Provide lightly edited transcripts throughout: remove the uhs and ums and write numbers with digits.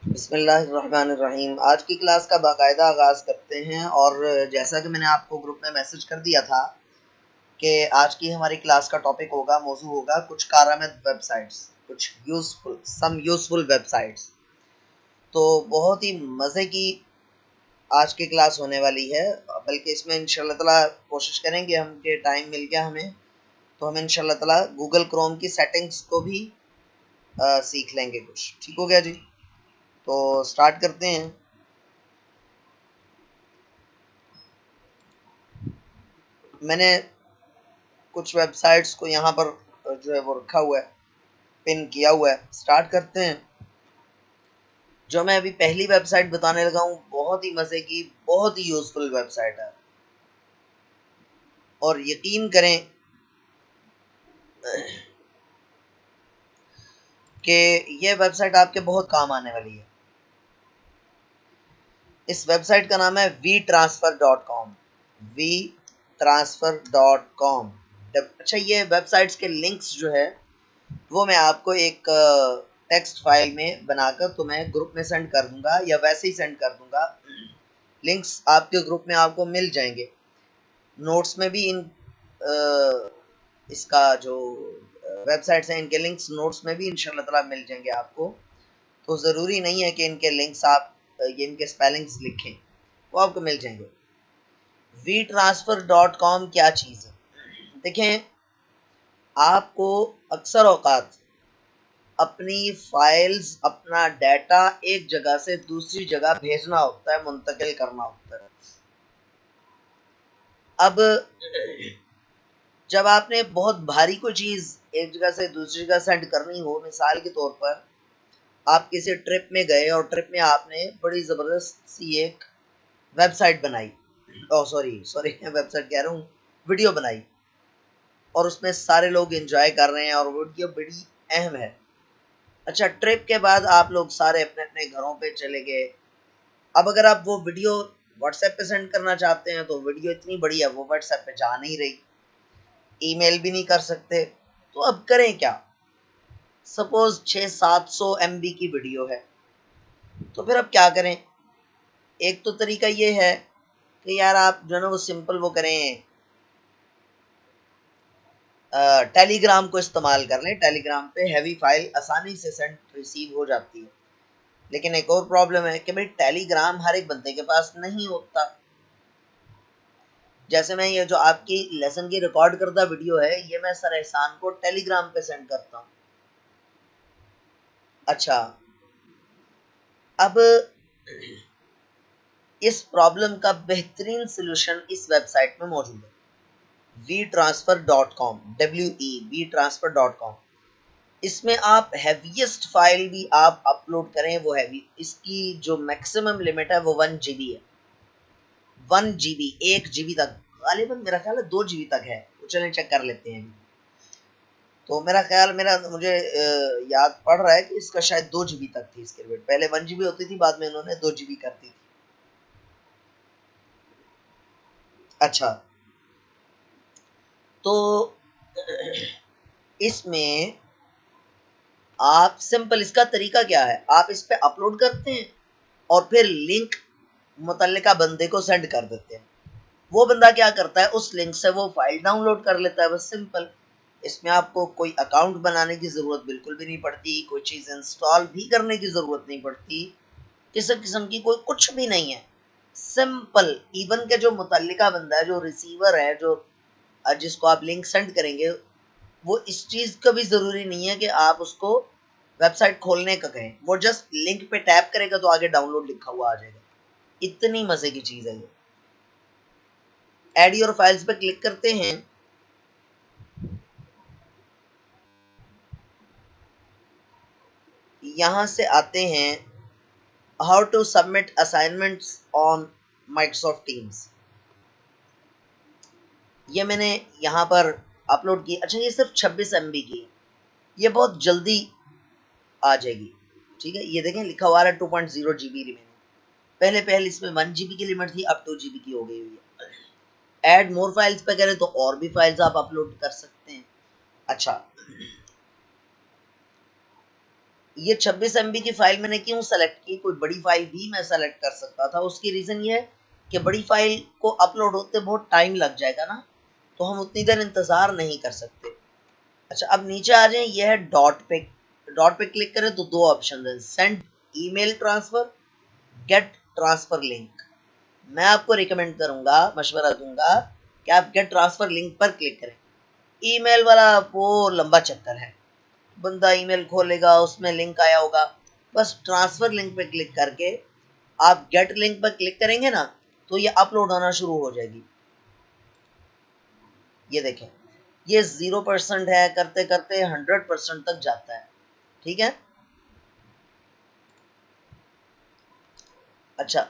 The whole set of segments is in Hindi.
बिस्मिल्लाहिर्रहमानिर्रहीम। आज की क्लास का बाकायदा आगाज़ करते हैं। और जैसा कि मैंने आपको ग्रुप में मैसेज कर दिया था कि आज की हमारी क्लास का टॉपिक होगा, मौजू होगा कुछ कारआमद वेबसाइट्स, कुछ यूज़फुल वेबसाइट्स। तो बहुत ही मज़े की आज की क्लास होने वाली है। बल्कि इसमें इंशाल्लाह ताला कोशिश करेंगे हम कि टाइम मिल गया हमें तो हम इंशाल्लाह ताला गूगल क्रोम की सेटिंग्स को भी सीख लेंगे कुछ। ठीक हो गया जी, तो स्टार्ट करते हैं। मैंने कुछ वेबसाइट्स को यहाँ पर जो है वो रखा हुआ है, पिन किया हुआ है। स्टार्ट करते हैं। जो मैं अभी पहली वेबसाइट बताने लगा हूँ, बहुत ही मज़े की, बहुत ही यूज़फुल वेबसाइट है। और यकीन करें कि ये वेबसाइट आपके बहुत काम आने वाली है। इस वेबसाइट का नाम है vtransfer.com। vtransfer.com। अच्छा, ये वेबसाइट्स के लिंक्स जो है वो मैं आपको एक टेक्स्ट फाइल में बनाकर तुम्हें ग्रुप में सेंड कर दूंगा, या वैसे ही सेंड कर दूंगा। लिंक्स आपके ग्रुप में आपको मिल जाएंगे। नोट्स में भी इसका जो वेबसाइट्स हैं, इनके लिंक्स नोट्स में भी इंशाल्लाह ताला मिल जाएंगे आपको। तो ज़रूरी नहीं है कि इनके लिंक्स आप ये इनके स्पेलिंग्स लिखें, वो आपको मिल जाएंगे। vtransfer.com क्या चीज़ है? देखें, आपको अक्सर औकात अपनी फाइल्स, अपना डाटा एक जगह से दूसरी जगह भेजना होता है, मुंतकिल करना होता है। अब जब आपने बहुत भारी कोई चीज़ एक जगह से दूसरी जगह सेंड करनी हो, मिसाल के तौर पर आप किसी ट्रिप में गए और ट्रिप में आपने बड़ी ज़बरदस्त सी एक वेबसाइट बनाई, सॉरी सॉरी वेबसाइट कह रहा हूँ, वीडियो बनाई, और उसमें सारे लोग एंजॉय कर रहे हैं और वीडियो बड़ी अहम है। अच्छा, ट्रिप के बाद आप लोग सारे अपने अपने घरों पे चले गए। अब अगर आप वो वीडियो व्हाट्सएप पे सेंड करना चाहते हैं तो वीडियो इतनी बड़ी है, वो व्हाट्सएप पे जा नहीं रही, ईमेल भी नहीं कर सकते। तो अब करें क्या? सपोज 600-700 MB की वीडियो है, तो फिर अब क्या करें? एक तो तरीका ये है कि यार आप जो है ना वो सिंपल वो करें, टेलीग्राम को इस्तेमाल कर लें। टेलीग्राम पे हैवी फाइल आसानी से सेंड रिसीव हो जाती है। लेकिन एक और प्रॉब्लम है कि भाई टेलीग्राम हर एक बंदे के पास नहीं होता। जैसे मैं ये जो आपकी लेसन की रिकॉर्ड करता वीडियो है, ये मैं सर एहसान को टेलीग्राम पे सेंड करता हूँ। अच्छा, अब इस प्रॉब्लम का बेहतरीन सोल्यूशन इस वेबसाइट में मौजूद है, vtransfer.com। vtransfer.com। इसमें आप हैवीएस्ट फाइल भी आप अपलोड करें, वो हैवी, इसकी जो मैक्सिमम लिमिट है वो 1 GB है। 1 GB, 1 GB तक, गालिबन मेरा ख्याल है 2 GB तक है। तो चलें चेक कर लेते हैं। तो मुझे याद पड़ रहा है कि इसका शायद 2 GB तक थी इसकी लिमिट। पहले 1 GB होती थी, बाद में उन्होंने 2 GB कर दी थी। अच्छा, तो इसमें आप सिंपल, इसका तरीका क्या है, आप इस पे अपलोड करते हैं और फिर लिंक मुतल्लिका बंदे को सेंड कर देते हैं। वो बंदा क्या करता है, उस लिंक से वो फाइल डाउनलोड कर लेता है, बस सिंपल। इसमें आपको कोई अकाउंट बनाने की ज़रूरत बिल्कुल भी नहीं पड़ती, कोई चीज़ इंस्टॉल भी करने की ज़रूरत नहीं पड़ती, किसी किस्म की कोई कुछ भी नहीं है। सिंपल, इवन के जो मुतल्लिका बंदा है, जो रिसीवर है, जो जिसको आप लिंक सेंड करेंगे, वो इस चीज़ का भी ज़रूरी नहीं है कि आप उसको वेबसाइट खोलने का कहें। वो जस्ट लिंक पे टैप करेगा तो आगे डाउनलोड लिखा हुआ आ जाएगा। इतनी मज़े की चीज़ है ये। ऐड योर फाइल्स पे क्लिक करते हैं। यहाँ से आते हैं how to submit assignments on Microsoft Teams. ये मैंने यहाँ पर अपलोड की। अच्छा, ये सिर्फ 26 MB की है, ये बहुत जल्दी आ जाएगी। ठीक है, ये देखें लिखा हुआ है 2.0 GB रिमेनिंग। पहले पहले इसमें 1 GB की लिमिट थी, अब 2 GB की हो गई हुई है। ऐड मोर फाइल्स पे करें तो और भी फाइल्स आप अपलोड कर सकते हैं। अच्छा, ये 26 MB की फाइल मैंने क्यों सेलेक्ट की, कोई बड़ी फाइल भी मैं सेलेक्ट कर सकता था। उसकी रीज़न ये है कि बड़ी फाइल को अपलोड होते बहुत टाइम लग जाएगा ना, तो हम उतनी देर इंतज़ार नहीं कर सकते। अच्छा, अब नीचे आ जाए, ये है डॉट पे। डॉट पे क्लिक करें तो दो ऑप्शन है, send email transfer, get transfer link. मैं आपको रिकमेंड करूंगा, मशवरा दूंगा कि आप गेट ट्रांसफर लिंक पर क्लिक करें। ईमेल वाला वो लंबा चक्कर है, बंदा ईमेल खोलेगा, उसमें लिंक आया होगा। बस ट्रांसफर लिंक पे क्लिक करके आप गेट लिंक पर क्लिक करेंगे ना, तो ये अपलोड होना शुरू हो जाएगी। ये देखें, ये 0% है, करते करते 100% तक जाता है। ठीक है। अच्छा,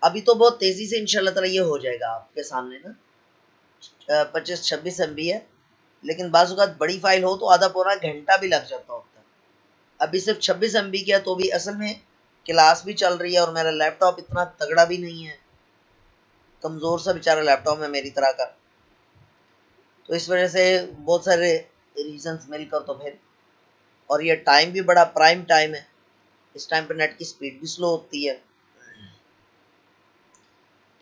अभी तो बहुत तेजी से इंशाल्लाह ताला ये हो जाएगा आपके सामने ना। 25-26 MB है, लेकिन बाज़-औक़ात बड़ी फाइल हो तो आधा पौना घंटा भी लग जाता होता है। अभी सिर्फ 26 MB किया, तो भी असल में क्लास भी चल रही है और मेरा लैपटॉप इतना तगड़ा भी नहीं है, कमज़ोर सा बेचारा लैपटॉप है मेरी तरह का। तो इस वजह से बहुत सारे रीजंस मिलकर तो फिर, और ये टाइम भी बड़ा प्राइम टाइम है, इस टाइम पर नेट की स्पीड भी स्लो होती है,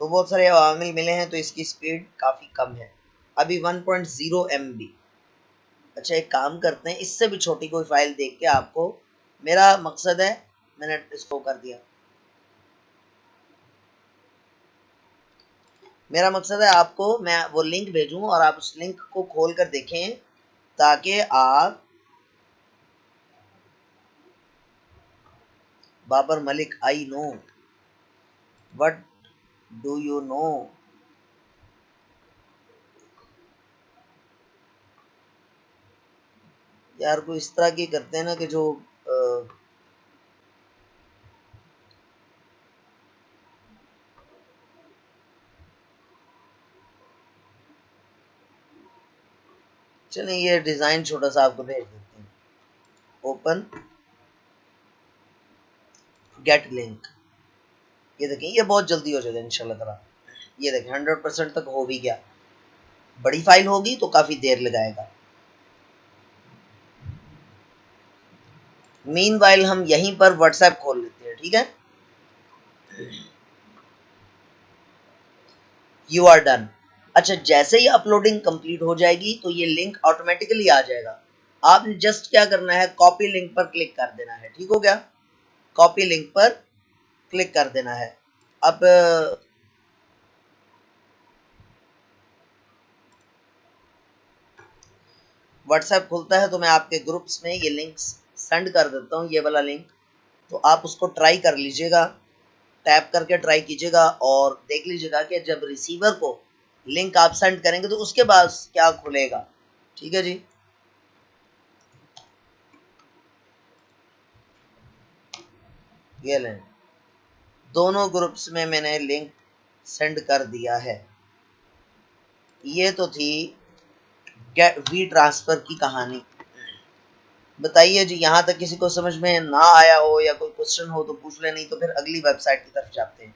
तो बहुत सारे अवामिल मिले हैं, तो इसकी स्पीड काफ़ी कम है अभी, 1.0 MB। अच्छा, एक काम करते हैं, इससे भी छोटी कोई फाइल देख के आपको, मेरा मकसद है, मैंने इसको कर दिया, मेरा मकसद है आपको मैं वो लिंक भेजूं और आप उस लिंक को खोल कर देखें, ताकि आप Babar Malik, I know, what do you know. यार कोई इस तरह की करते हैं ना कि जो चलिए ये डिज़ाइन छोटा सा आपको भेज देते हैं। ओपन गेट लिंक, ये देखें, ये बहुत जल्दी हो जाएगा इंशाल्लाह ताला। ये देखें 100% तक हो भी गया। बड़ी फाइल होगी तो काफ़ी देर लगाएगा। मीनवाइल हम यहीं पर व्हाट्सएप खोल लेते हैं। ठीक है, यू आर डन। अच्छा, जैसे ही अपलोडिंग कंप्लीट हो जाएगी तो ये लिंक ऑटोमेटिकली आ जाएगा। आपने जस्ट क्या करना है, कॉपी लिंक पर क्लिक कर देना है। ठीक हो गया, कॉपी लिंक पर क्लिक कर देना है। अब व्हाट्सएप खुलता है तो मैं आपके ग्रुप्स में ये लिंक सेंड कर देता हूँ, ये वाला लिंक, तो आप उसको ट्राई कर लीजिएगा, टैप करके ट्राई कीजिएगा और देख लीजिएगा कि जब रिसीवर को लिंक आप सेंड करेंगे तो उसके बाद क्या खुलेगा। ठीक है जी, ये लें, दोनों ग्रुप्स में मैंने लिंक सेंड कर दिया है। ये तो थी गेट वी ट्रांसफर की कहानी। बताइए जी, यहाँ तक किसी को समझ में ना आया हो या कोई क्वेश्चन हो तो पूछ ले, नहीं तो फिर अगली वेबसाइट की तरफ जाते हैं।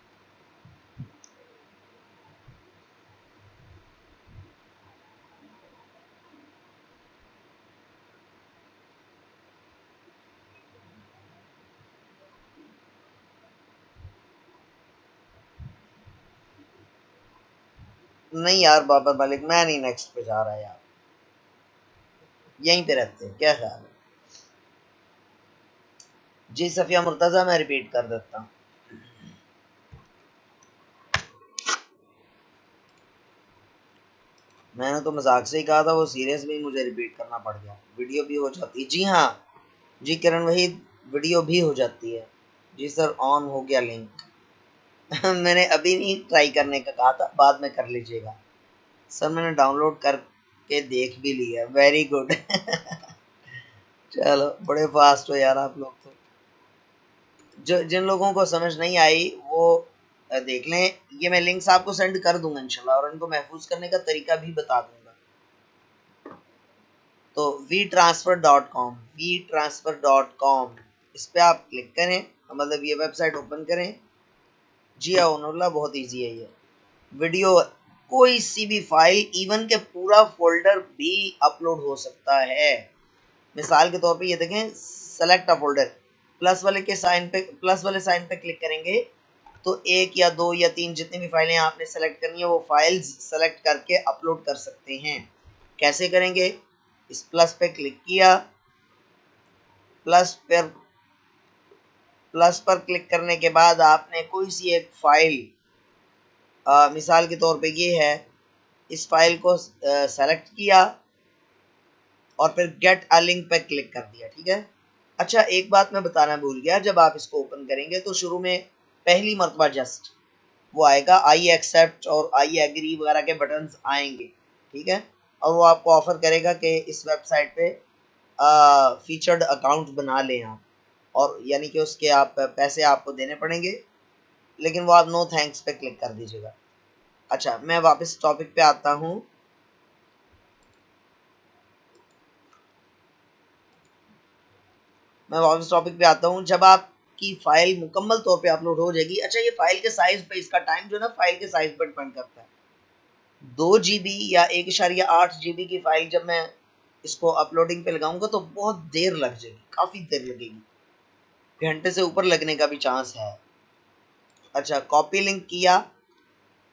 नहीं यार बाबर मालिक, मैं नहीं नेक्स्ट पे जा रहा यार, यहीं पे रहते हैं, क्या ख्याल है जी? सफिया मुर्तजा, मैं रिपीट कर देता हूँ, मैंने तो मजाक से ही कहा था, वो सीरियस में ही मुझे रिपीट करना पड़ गया। वीडियो भी हो जाती, जी हाँ जी किरण वहीद, वीडियो भी हो जाती है जी सर, ऑन हो गया लिंक। मैंने अभी नहीं ट्राई करने का कहा था, बाद में कर लीजिएगा सर, मैंने डाउनलोड करके देख भी लिया, वेरी गुड। चलो, बड़े फास्ट हो यार आप लोग तो। जो जिन लोगों को समझ नहीं आई वो देख लें, ये मैं लिंक्स आपको सेंड कर दूंगा इंशाल्लाह, और इनको महफूज करने का तरीका भी बता दूंगा। तो vtransfer.com, vtransfer.com, इस पे आप क्लिक करें, मतलब ये वेबसाइट ओपन करें। जी हाँ, बहुत इजी है ये। वीडियो, कोई सी भी फाइल, इवन के पूरा फोल्डर भी अपलोड हो सकता है। मिसाल के तौर पे ये देखें, सेलेक्ट अ फोल्डर, प्लस वाले साइन पे क्लिक करेंगे तो एक या दो या तीन जितनी भी फाइलें आपने सेलेक्ट करनी है वो फाइल्स सेलेक्ट करके अपलोड कर सकते हैं। कैसे करेंगे? इस प्लस पे क्लिक किया, प्लस पर क्लिक करने के बाद आपने कोई सी एक फाइल, मिसाल के तौर पे ये है, इस फाइल को सेलेक्ट किया और फिर गेट अ लिंक पे क्लिक कर दिया। ठीक है। अच्छा, एक बात मैं बताना भूल गया, जब आप इसको ओपन करेंगे तो शुरू में पहली मरतबा जस्ट वो आएगा, आई एक्सेप्ट और आई एग्री वगैरह के बटन्स आएंगे। ठीक है। और वो आपको ऑफर करेगा कि इस वेबसाइट पे फीचर्ड अकाउंट बना लें आप, और यानी कि उसके आप पैसे आपको देने पड़ेंगे, लेकिन वो आप नो थैंक्स पे क्लिक कर दीजिएगा। अच्छा, मैं वापस टॉपिक पे आता हूँ। जब आपकी फाइल मुकम्मल तौर पे अपलोड हो जाएगी, अच्छा ये फाइल के साइज पे, इसका टाइम जो है ना फाइल के साइज पर डिपेंड करता है। 2 GB या 1.8 GB की फाइल जब मैं इसको अपलोडिंग पे लगाऊंगा तो बहुत देर लग जाएगी, काफी देर लगेगी, घंटे से ऊपर लगने का भी चांस है। अच्छा, कॉपी लिंक किया,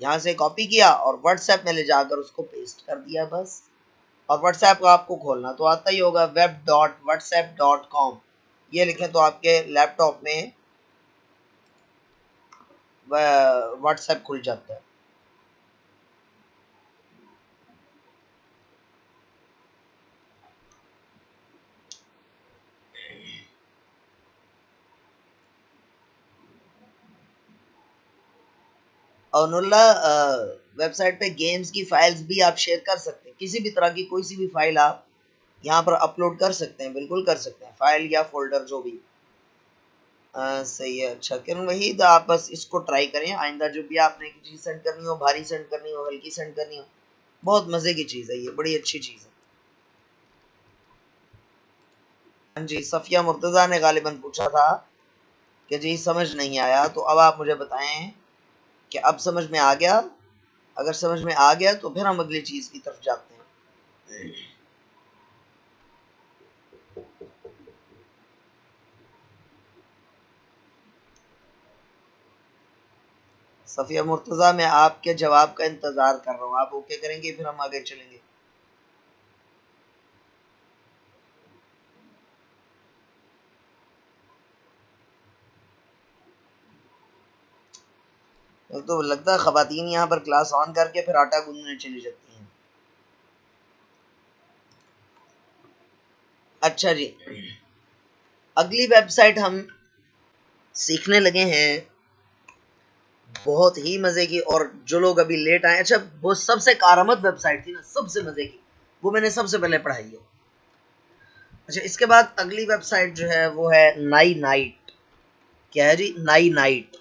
यहाँ से कॉपी किया और व्हाट्सएप में ले जाकर उसको पेस्ट कर दिया बस। और व्हाट्सएप को आपको खोलना तो आता ही होगा, web.whatsapp.com ये लिखें तो आपके लैपटॉप में व्हाट्सएप खुल जाता है। और नुल्ला वेबसाइट पे गेम्स की फाइल्स भी आप शेयर कर सकते हैं, किसी भी तरह की कोई सी भी फाइल आप यहाँ पर अपलोड कर सकते हैं, बिल्कुल कर सकते हैं, फाइल या फोल्डर जो भी। सही है। अच्छा किरण वहीद, आप बस इसको ट्राई करें, आइंदा जो भी आपने चीज़ सेंड करनी हो, भारी सेंड करनी हो, हल्की सेंड करनी हो, बहुत मज़े की चीज़ है ये, बड़ी अच्छी चीज़ है। हाँ जी, सफिया मुर्तज़ा ने गालिबन पूछा था कि जी समझ नहीं आया, तो अब आप मुझे बताएं कि अब समझ में आ गया? अगर समझ में आ गया तो फिर हम अगली चीज़ की तरफ जाते हैं। सफिया मुर्तज़ा, मैं आपके जवाब का इंतज़ार कर रहा हूँ, आप ओके करेंगे फिर हम आगे चलेंगे। तो लगता है ख़वातीन यहाँ पर क्लास ऑन करके फिर आटा गूंदने चली जाती हैं। अच्छा जी, अगली वेबसाइट हम सीखने लगे हैं, बहुत ही मजे की, और जो लोग अभी लेट आए, अच्छा वो सबसे कारामद वेबसाइट थी ना, सबसे मजे की, वो मैंने सबसे पहले पढ़ाई है। अच्छा, इसके बाद अगली वेबसाइट जो है वो है नाई नाइट। क्या है जी? नाई नाइट।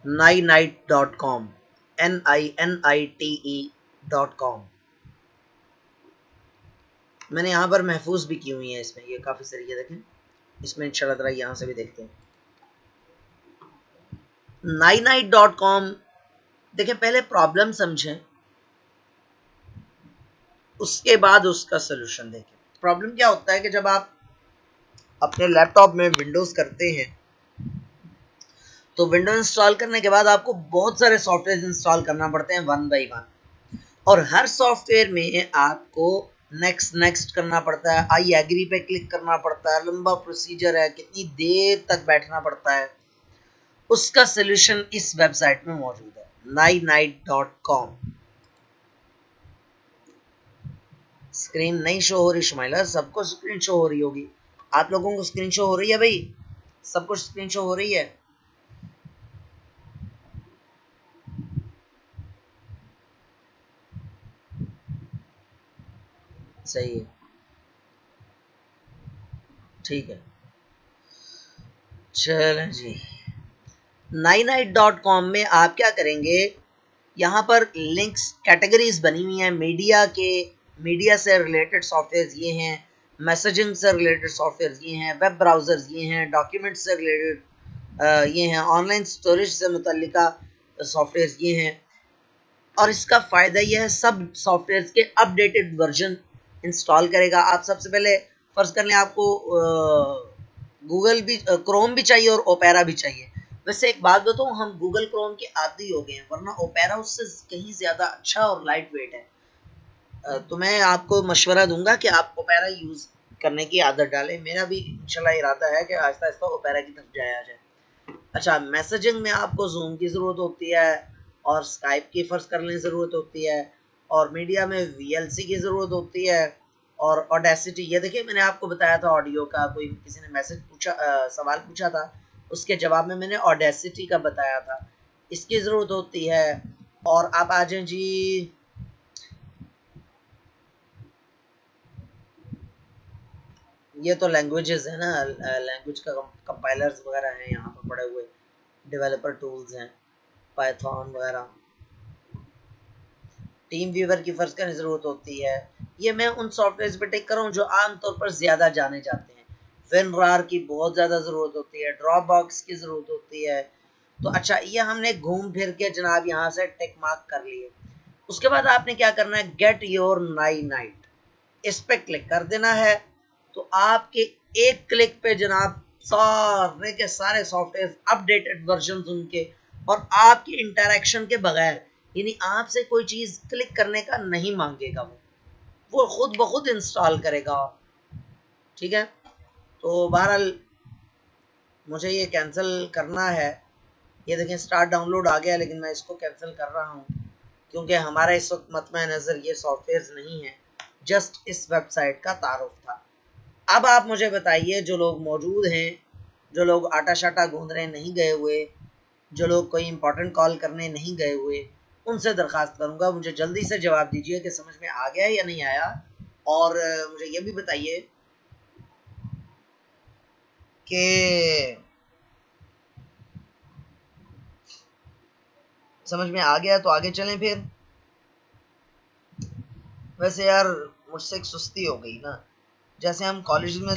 nainite.com, NINITE.com। मैंने यहाँ पर महफूज भी की हुई है, इसमें ये काफ़ी सारी, ये देखें, इसमें इंशाल्लाह ताला यहाँ से भी देखते हैं। nainite.com, देखें पहले प्रॉब्लम समझें, उसके बाद उसका सोल्यूशन देखें। प्रॉब्लम क्या होता है कि जब आप अपने लैपटॉप में विंडोज़ करते हैं तो विंडो इंस्टॉल करने के बाद आपको बहुत सारे सॉफ्टवेयर इंस्टॉल करना पड़ते हैं वन बाई वन, और हर सॉफ्टवेयर में आपको नेक्स्ट नेक्स्ट करना पड़ता है, आई एग्री पे क्लिक करना पड़ता है, लंबा प्रोसीजर है, कितनी देर तक बैठना पड़ता है। उसका सोल्यूशन इस वेबसाइट में मौजूद है, nainite.com। स्क्रीन नहीं शो हो रही शुमाइला? सबको स्क्रीन शो हो रही होगी, आप लोगों को स्क्रीन शो हो रही है भाई? सब कुछ स्क्रीन शो हो रही है? सही है, ठीक है, चलें जी। nainite.com में आप क्या करेंगे, यहाँ पर लिंक्स कैटेगरीज बनी हुई हैं, मीडिया से रिलेटेड सॉफ्टवेयर ये हैं, मैसेजिंग से रिलेटेड सॉफ्टवेयर ये हैं, वेब ब्राउज़र्स ये हैं, डॉक्यूमेंट से रिलेटेड ये हैं, ऑनलाइन स्टोरेज से मुतल्लिका सॉफ्टवेयर ये हैं। और इसका फ़ायदा यह है सब सॉफ्टवेयर के अपडेटेड वर्जन इंस्टॉल करेगा। आप सबसे पहले फ़र्ज़ कर लें आपको गूगल भी क्रोम भी चाहिए और ओपेरा भी चाहिए। वैसे एक बात बताऊँ, हम गूगल क्रोम के आदी हो गए हैं, वरना ओपेरा उससे कहीं ज़्यादा अच्छा और लाइट वेट है। तो मैं आपको मशवरा दूंगा कि आप ओपेरा यूज़ करने की आदत डालें। मेरा भी इंशाल्लाह इरादा है कि आहिस्ता आहिस्ता ओपेरा की तरफ जाया जाए। अच्छा, मैसेजिंग में आपको जूम की ज़रूरत होती है और स्काइप की फ़र्ज़ कर लें ज़रूरत होती है, और मीडिया में वीएलसी की ज़रूरत होती है, और ऑडेसिटी। ये देखिए, मैंने आपको बताया था ऑडियो का, कोई किसी ने मैसेज पूछा, सवाल पूछा था, उसके जवाब में मैंने ऑडेसिटी का बताया था, इसकी ज़रूरत होती है। और आप आ जाएं जी, ये तो लैंग्वेजेस है ना, लैंग्वेज का कंपाइलर्स वगैरह हैं यहाँ पर पड़े हुए, डेवलपर टूल्स हैं, पाइथन वगैरह। टीम व्यूवर की फर्ज करने ज़रूरत होती है। ये मैं उन सॉफ्टवेयर पे टेक कर रहा हूँ जो आमतौर पर ज़्यादा जाने जाते हैं। विनरार की बहुत ज़्यादा ज़रूरत होती है, ड्रॉप बॉक्स की ज़रूरत होती है। तो अच्छा, ये हमने घूम फिर के जनाब यहाँ से टेक मार्क कर लिए। उसके बाद आपने क्या करना है, गेट योर नाई नाइट, इस पे क्लिक कर देना है। तो आपके एक क्लिक पे जनाब सारे के सारे सॉफ्टवेयर अपडेटेड वर्जन उनके, और आपकी इंटरेक्शन के बगैर, यानी आपसे कोई चीज क्लिक करने का नहीं मांगेगा, वो खुद ब खुद इंस्टॉल करेगा। ठीक है, तो बहरहाल मुझे ये कैंसिल करना है। ये देखें, स्टार्ट डाउनलोड आ गया, लेकिन मैं इसको कैंसिल कर रहा हूँ क्योंकि हमारा इस वक्त मतम नज़र ये सॉफ्टवेयर नहीं है, जस्ट इस वेबसाइट का तारुफ था। अब आप मुझे बताइए, जो लोग मौजूद हैं, जो लोग आटा शाटा गूंदने नहीं गए हुए, जो लोग कोई इंपॉर्टेंट कॉल करने नहीं गए हुए, उनसे दरख्वास्त करूंगा मुझे जल्दी से जवाब दीजिए कि समझ में आ गया या नहीं आया। और मुझे ये भी बताइए कि समझ में आ गया तो आगे चलें फिर। वैसे यार, मुझसे एक सुस्ती हो गई ना, जैसे हम कॉलेज में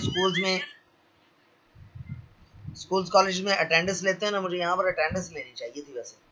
स्कूल्स कॉलेज में अटेंडेंस लेते हैं ना, मुझे यहाँ पर अटेंडेंस लेनी चाहिए थी वैसे।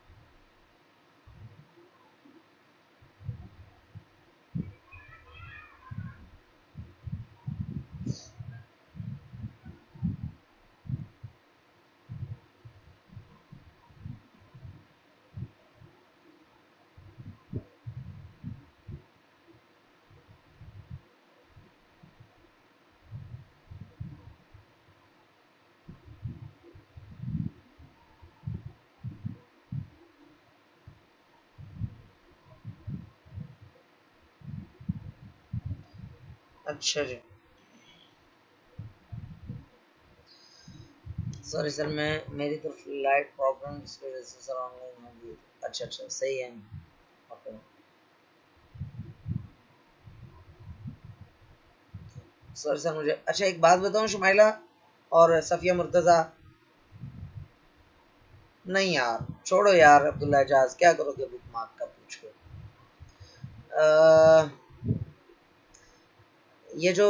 अच्छा जी, सॉरी सर, मैं मेरी तरफ लाइट प्रॉब्लम इसकी वजह से सर ऑनलाइन होगी। अच्छा अच्छा, सही है। ओके, सॉरी सर, मुझे अच्छा एक बात बताऊं शुमाइला और सफ़िया मुर्तज़ा, नहीं यार छोड़ो यार, अब्दुल्ला एजाज क्या करोगे बुक मार्क का पूछ के। ये जो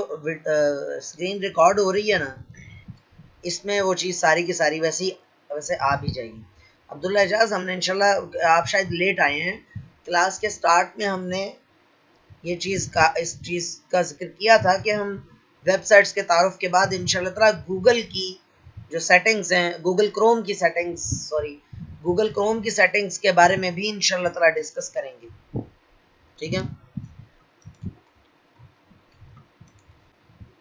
स्क्रीन रिकॉर्ड हो रही है ना, इसमें वो चीज़ सारी की सारी वैसे आ भी जाएगी। अब्दुल्ला एजाज, हमने इंशाल्लाह, आप शायद लेट आए हैं, क्लास के स्टार्ट में हमने इस चीज़ का जिक्र किया था कि हम वेबसाइट्स के तारुफ के बाद इंशाल्लाह ताला गूगल की जो सेटिंग्स हैं, गूगल क्रोम की सेटिंग्स के बारे में भी इंशाल्लाह ताला डिस्कस करेंगे। ठीक है,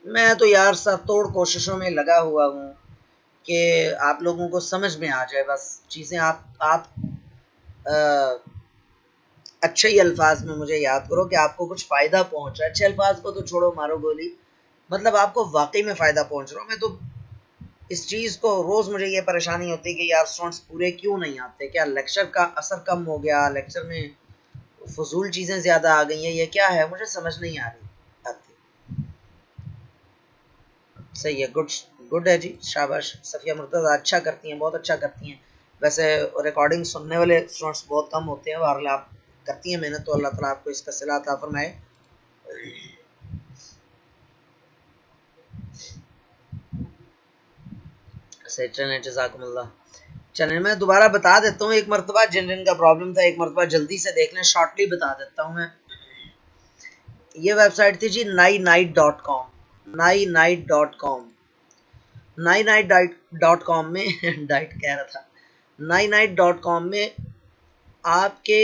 मैं तो यार सब तोड़ कोशिशों में लगा हुआ हूँ कि आप लोगों को समझ में आ जाए, बस चीज़ें आप अच्छे ही अल्फाज में मुझे याद करो कि आपको कुछ फ़ायदा पहुँचा। अच्छे अल्फाज को तो छोड़ो, मारो गोली, मतलब आपको वाकई में फ़ायदा पहुँच रहा हूँ। मैं तो इस चीज़ को रोज़ मुझे ये परेशानी होती है कि यार स्टूडेंट्स पूरे क्यों नहीं आते, क्या लेक्चर का असर कम हो गया, लेक्चर में फजूल चीज़ें ज़्यादा आ गई हैं, ये क्या है, मुझे समझ नहीं आ रही आती। सही है, गुड, गुड है जी, शाबाश। सफ़िया मुर्तज़ा अच्छा करती हैं, बहुत अच्छा करती हैं। वैसे रिकॉर्डिंग सुनने वाले स्टूडेंट्स बहुत कम होते हैं, बहरहाल आप करती हैं मेहनत, तो अल्लाह ताला आपको इसका सिला अता फरमाए। सही, जज़ाकुमुल्लाह। चलें मैं दोबारा बता देता हूँ एक मरतबा, जिन जिन का प्रॉब्लम था एक मरतबा जल्दी से देख लें, शॉर्टली बता देता हूँ मैं। ये वेबसाइट थी जी नाइनाइट.com। नाइनाइट.com नाइनाइट.com में डाइट कह रहा था, नाइनाइट.com में आपके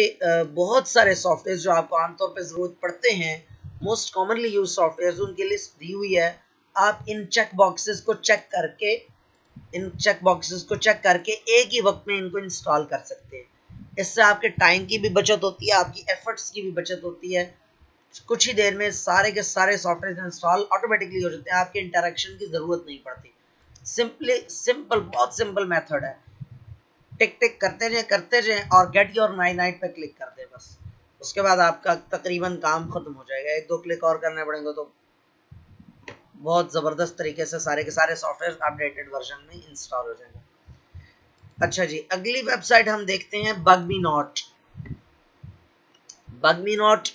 बहुत सारे सॉफ्टवेयर जो आपको आमतौर पर ज़रूरत पड़ते हैं, मोस्ट कॉमनली यूज सॉफ्टवेयर, उनकी लिस्ट दी हुई है। आप इन चेक बॉक्सेस को चेक करके एक ही वक्त में इनको इंस्टॉल कर सकते हैं। इससे आपके टाइम की भी बचत होती है, आपकी एफर्ट्स की भी बचत होती है। कुछ ही देर में सारे के सारे सॉफ्टवेयर इंस्टॉल ऑटोमेटिकली हो जाते हैं, आपके इंटरेक्शन की ज़रूरत नहीं पड़ती। सिंपल, बहुत सिंपल मेथड है। टिक टिक करते जाएं और गेट योर नाइनाइट पे क्लिक कर दें बस। उसके बाद आपका तकरीबन काम खत्म हो जाएगा। एक दो क्लिक और करने पड़ेंगे तो बहुत ज़बरदस्त तरीके से सारे के सारे सॉफ्टवेयर अपडेटेड वर्जन में इंस्टॉल हो जाएंगे। अच्छा जी, अगली वेबसाइट हम देखते हैं बगमी नॉट। बगमी नॉट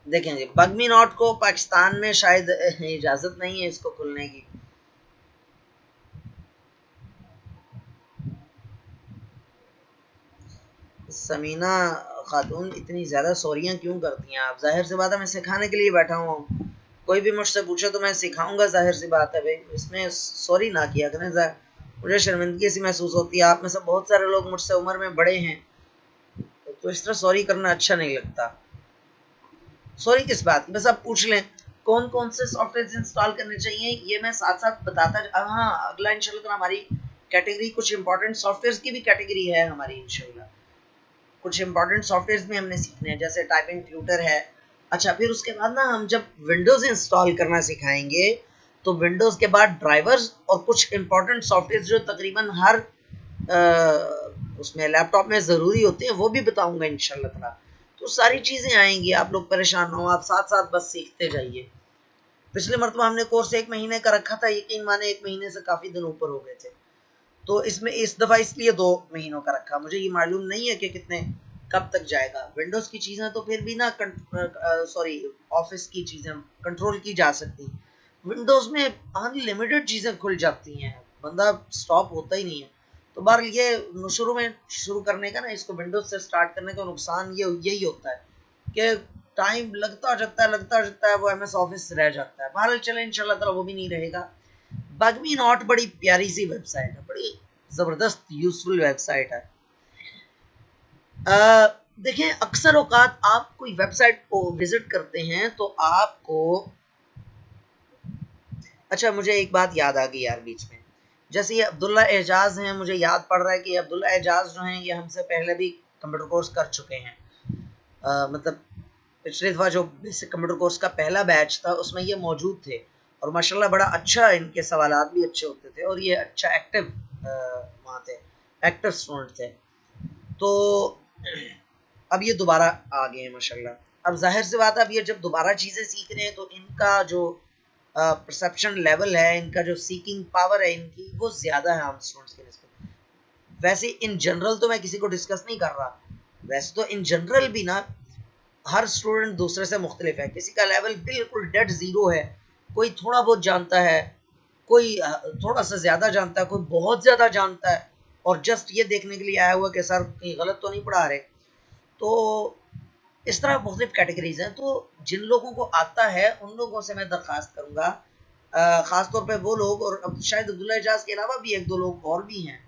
देखें जी, बगमी नॉट को पाकिस्तान में शायद इजाज़त नहीं है इसको खुलने की। समीना खातून इतनी ज़्यादा सॉरियाँ क्यों करती हैं आप? जाहिर सी बात है मैं सिखाने के लिए बैठा हुआ हूँ, कोई भी मुझसे पूछे तो मैं सिखाऊंगा, जाहिर सी बात है भाई, इसमें सॉरी ना किया करें, मुझे शर्मिंदगी सी महसूस होती है। आप में से बहुत सारे लोग मुझसे उम्र में बड़े हैं, तो इस तरह सॉरी करना अच्छा नहीं लगता। सॉरी किस बात की, बस आप पूछ लें कौन कौन से सॉफ्टवेयर इंस्टॉल करने चाहिए, ये मैं साथ साथ बताता। हाँ, अगला इंशाल्लाह हमारी कैटेगरी कुछ इंपॉर्टेंट सॉफ्टवेयर की भी कैटेगरी है हमारी इंशाल्लाह। कुछ इंपॉर्टेंट सॉफ्टवेयर भी हमने सीखने हैं, जैसे टाइपिंग ट्यूटर है। अच्छा, फिर उसके बाद ना हम जब विंडोज़ इंस्टॉल करना सिखाएंगे तो विंडोज़ के बाद ड्राइवर्स और कुछ इंपॉर्टेंट सॉफ्टवेयर जो तकरीबन हर उसमें लैपटॉप में ज़रूरी होते हैं वो भी बताऊंगा इंशाल्लाह ताला। तो सारी चीज़ें आएंगी, आप लोग परेशान ना हो, आप साथ साथ बस सीखते जाइए। पिछले मरतबा हमने कोर्स 1 महीने का रखा था, यकीन माने 1 महीने से काफ़ी दिन ऊपर हो गए थे, तो इसमें इस दफ़ा इसलिए 2 महीनों का रखा। मुझे ये मालूम नहीं है कि कितने कब तक जाएगा। विंडोज़ की चीज़ें तो फिर भी ना सॉरी, ऑफिस की चीज़ें कंट्रोल की जा सकती, विंडोज़ में अनलिमिटेड चीज़ें खुल जाती हैं, बंदा स्टॉप होता ही नहीं है। तो बहरहाल ये शुरू करने का ना, इसको विंडोज़ से स्टार्ट करने का नुकसान ये यही होता है कि टाइम लगता जाता है, वो एमएस ऑफिस रह जाता है। बहरहाल चले इंशाल्लाह ताला वो भी नहीं रहेगा। बगमी नॉट बड़ी प्यारी सी वेबसाइट है, बड़ी ज़बरदस्त यूजफुल वेबसाइट है। देखें, अक्सर औकात आप कोई वेबसाइट को विजिट करते हैं तो आपको, अच्छा मुझे एक बात याद आ गई यार बीच में, जैसे ये अब्दुल्ला एजाज हैं, मुझे याद पड़ रहा है कि अब्दुल्ला एजाज जो हैं ये हमसे पहले भी कंप्यूटर कोर्स कर चुके हैं। मतलब पिछले दफ़ा जो बेसिक कंप्यूटर कोर्स का पहला बैच था उसमें ये मौजूद थे, और माशाल्लाह बड़ा अच्छा इनके सवालात भी अच्छे होते थे, और ये अच्छा एक्टिव वहाँ थे, एक्टिव स्टूडेंट थे। तो अब ये दोबारा आ गए हैं माशाल्लाह। अब जाहिर सी बात है, अब ये जब दोबारा चीज़ें सीख रहे हैं तो इनका जो परसेप्शन लेवल है, इनका जो सीकिंग पावर है इनकी, वो ज़्यादा है आम स्टूडेंट्स के निस्बत। वैसे इन जनरल तो मैं किसी को डिस्कस नहीं कर रहा, वैसे तो इन जनरल भी ना हर स्टूडेंट दूसरे से मुख्तलिफ है। किसी का लेवल बिल्कुल डेड ज़ीरो है, कोई थोड़ा बहुत जानता है, कोई थोड़ा सा ज़्यादा जानता है, कोई बहुत ज़्यादा जानता है, और जस्ट ये देखने के लिए आया हुआ कि सर कहीं गलत तो नहीं पढ़ा रहे। तो इस तरह मुख्तलिफ कैटेगरीज हैं। तो जिन लोगों को आता है उन लोगों से मैं दरख्वास्त करूँगा, ख़ास तौर पे वो लोग, और अब शायद अब्दुल्ला एजाज के अलावा भी 1-2 लोग और भी हैं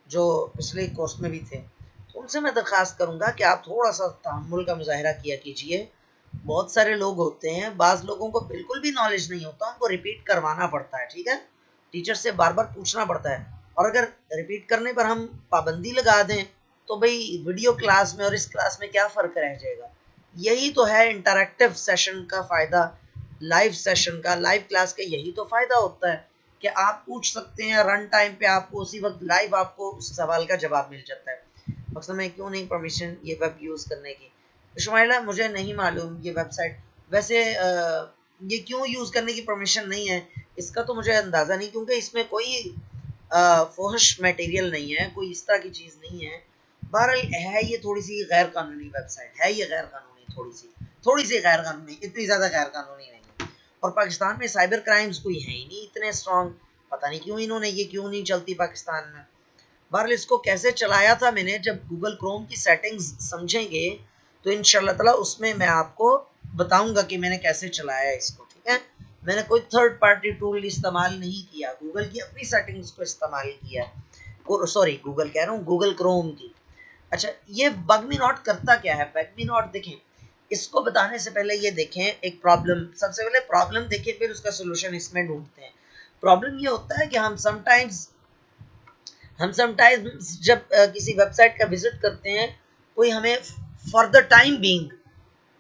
जो पिछले कोर्स में भी थे, तो उनसे मैं दरख्वास्त करूँगा कि आप थोड़ा सा तहम्मुल का मुज़ाहिरा किया कीजिए। बहुत सारे लोग होते हैं, बाज़ लोगों को बिल्कुल भी नॉलेज नहीं होता, उनको रिपीट करवाना पड़ता है, ठीक है, टीचर से बार बार पूछना पड़ता है। और अगर रिपीट करने पर हम पाबंदी लगा दें तो भाई वीडियो क्लास में और इस क्लास में क्या फ़र्क रह जाएगा। यही तो है इंटरैक्टिव सेशन का फ़ायदा, लाइव सेशन का, लाइव क्लास का यही तो फ़ायदा होता है कि आप पूछ सकते हैं, रन टाइम पे आपको उसी वक्त लाइव आपको उस सवाल का जवाब मिल जाता है। मकसद में क्यों नहीं परमिशन ये वेब यूज़ करने की, शुमाइला मुझे नहीं मालूम ये वेबसाइट। वैसे ये क्यों यूज करने की परमिशन नहीं है इसका तो मुझे अंदाजा नहीं, क्योंकि इसमें कोई फोहश मटेरियल नहीं है, कोई इस तरह की चीज नहीं है। बहरहाल है ये थोड़ी सी गैर कानूनी वेबसाइट है, ये गैर कानूनी, थोड़ी सी गैर कानूनी, इतनी ज्यादा गैर कानूनी नहीं है। और पाकिस्तान में साइबर क्राइम्स कोई है ही नहीं इतने स्ट्रांग, पता नहीं क्यों इन्होंने, ये क्यों नहीं चलती पाकिस्तान में। बहरहाल इसको कैसे चलाया था मैंने, जब गूगल क्रोम की सेटिंग्स समझेंगे तो इंशाल्लाह ताला उसमें मैं आपको बताऊंगा कि मैंने कैसे चलाया इसको, ठीक है। मैंने कोई थर्ड पार्टी टूल इस्तेमाल नहीं किया, गूगल की अपनी सेटिंग्स को इस्तेमाल किया, सॉरी गूगल कह रहा हूँ, गूगल क्रोम की। अच्छा, ये बग मी नॉट करता क्या है? बग मी नॉट देखें, इसको बताने से पहले ये देखें एक प्रॉब्लम, सबसे पहले प्रॉब्लम देखें फिर उसका सोल्यूशन इसमें ढूंढते हैं। प्रॉब्लम ये होता है कि हम समटाइम्स जब किसी वेबसाइट का विजिट करते हैं, कोई हमें फॉर द टाइम बीइंग,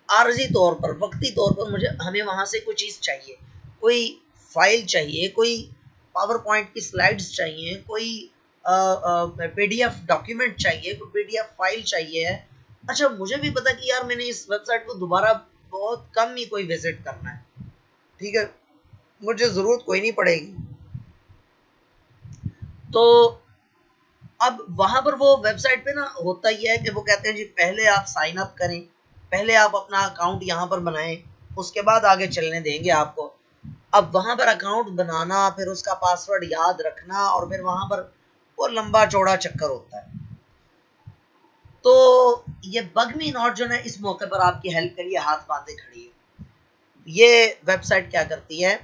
आरजी तौर पर, वक्ती तौर पर हमें वहां से कोई चीज चाहिए, कोई फाइल चाहिए, कोई पावर पॉइंट की स्लाइड्स चाहिए, कोई पीडीएफ डॉक्यूमेंट चाहिए, कोई पीडीएफ फाइल चाहिए है। अच्छा, मुझे भी पता कि यार मैंने इस वेबसाइट को दोबारा बहुत कम ही कोई विजिट करना है, ठीक है, मुझे जरूरत कोई नहीं पड़ेगी। तो अब वहां पर वो वेबसाइट पे ना होता ही है कि वो कहते हैं जी पहले आप साइन अप करें, पहले आप अपना अकाउंट यहाँ पर बनाएं, उसके बाद आगे चलने देंगे आपको। अब वहां पर अकाउंट बनाना, फिर उसका पासवर्ड याद रखना, और फिर वहां पर वो लंबा चौड़ा चक्कर होता है। तो ये बग मी नॉट जो है इस मौके पर आपकी हेल्प के लिए हाथ बांधे खड़ी है। ये वेबसाइट क्या करती है,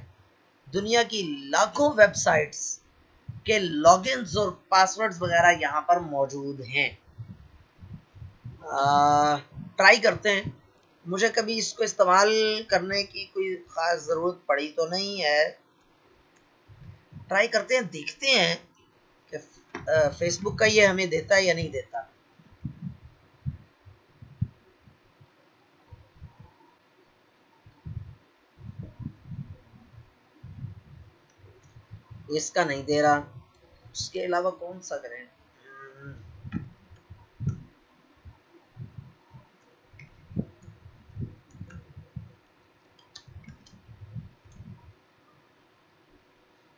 दुनिया की लाखों वेबसाइट्स के लॉगिन्स और पासवर्ड्स वगैरह यहाँ पर मौजूद हैं। ट्राई करते हैं, मुझे कभी इसको इस्तेमाल करने की कोई खास ज़रूरत पड़ी तो नहीं है, ट्राई करते हैं, देखते हैं कि फेसबुक का ये हमें देता है या नहीं देता। इसका नहीं दे रहा, उसके अलावा कौन सा करें?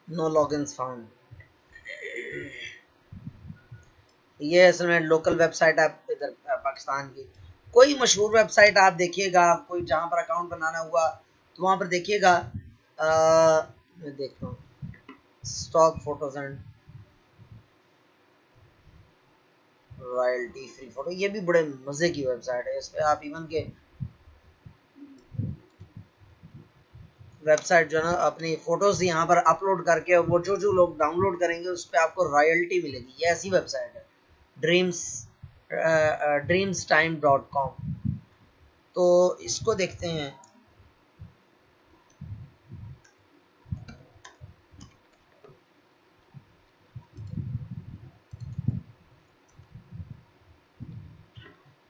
No logins found. ये असल में लोकल वेबसाइट है इधर पाकिस्तान की। कोई मशहूर वेबसाइट आप देखिएगा, कोई जहाँ पर अकाउंट बनाना हुआ तो वहाँ पर देखिएगा, मैं देख रहा हूँ stock photos and royalty free photo, ये भी बड़े मजे की वेबसाइट है। इस पे आप इवन के वेबसाइट जो है ना अपनी फोटोज यहाँ पर अपलोड करके वो जो लोग डाउनलोड करेंगे उस पर आपको रॉयल्टी मिलेगी। ये ऐसी वेबसाइट है, dreamstime.com। तो इसको देखते हैं।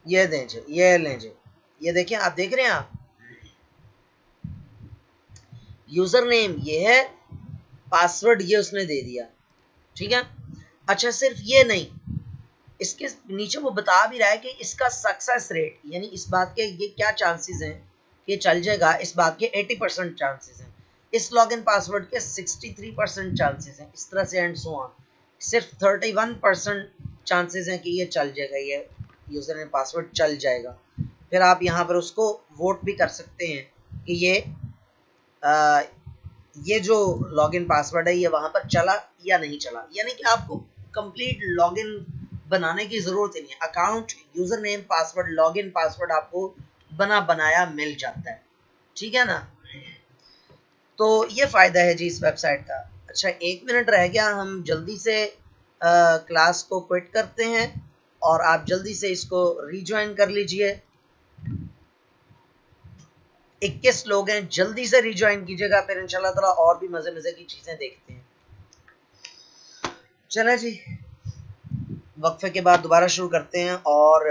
ये दें, ये लें, ये देखें, आप देख रहे हैं, आप यूजर नेम ये है, पासवर्ड ये उसने दे दिया, ठीक है। अच्छा, सिर्फ ये नहीं, इसके नीचे वो बता भी रहा है कि इसका सक्सेस रेट, यानी इस बात के ये क्या चांसेस हैं कि चल जाएगा, इस बात के 80% चांसेस हैं, इस लॉगिन पासवर्ड के 63% चांसेस हैं, इस तरह से एंड सो ऑन। सिर्फ 31% चांसेस हैं कि ये चल जाएगा, ये यूजर नेम पासवर्ड चल जाएगा। फिर आप यहाँ पर उसको वोट भी कर सकते हैं कि ये जो लॉगिन पासवर्ड है ये वहां पर चला या नहीं चला, यानी कि आपको कंप्लीट लॉगिन बनाने की जरूरत ही नहीं है। Account, user name, password, login password आपको बना बनाया मिल जाता है, ठीक है ना। तो ये फायदा है जी इस वेबसाइट का। अच्छा, 1 मिनट रह गया, हम जल्दी से क्लास को क्विट करते हैं और आप जल्दी से इसको रीज्वाइन कर लीजिए। 21 लोग हैं, जल्दी से रिज्वाइन कीजिएगा, फिर इंशाल्लाह ताला और भी मजे मजे की चीजें देखते हैं। चला जी, वक्फे के बाद दोबारा शुरू करते हैं। और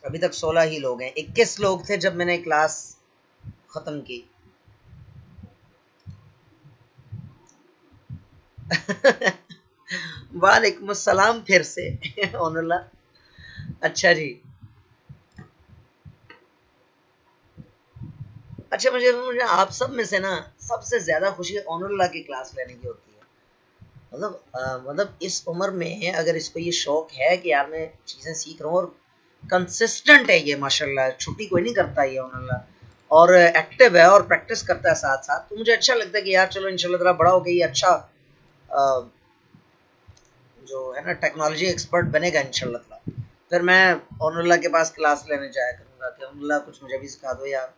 अभी तक 16 ही लोग हैं, 21 लोग थे जब मैंने क्लास खत्म की। वालेकुम अस्सलाम फिर से। अच्छा जी, अच्छा, मुझे मुझे आप सब में से ना सबसे ज्यादा खुशी ऑनरल्ला की क्लास लेने की होती है। मतलब इस उम्र में अगर इसको ये शौक है कि यार मैं चीजें सीख रहा हूँ और कंसिस्टेंट है ये, माशाल्लाह छुट्टी कोई नहीं करता ये ऑनरल्ला, और एक्टिव है और प्रैक्टिस करता है साथ साथ, तो मुझे अच्छा लगता है कि यार चलो इंशाल्लाह तेरा बड़ा हो गया ये अच्छा जो है ना टेक्नोलॉजी एक्सपर्ट बनेगा इंशाल्लाह। फिर मैं ऑनरल्ला के पास क्लास लेने जाया करूंगा कि ऑनरल्ला कुछ मुझे भी सिखा दो यार।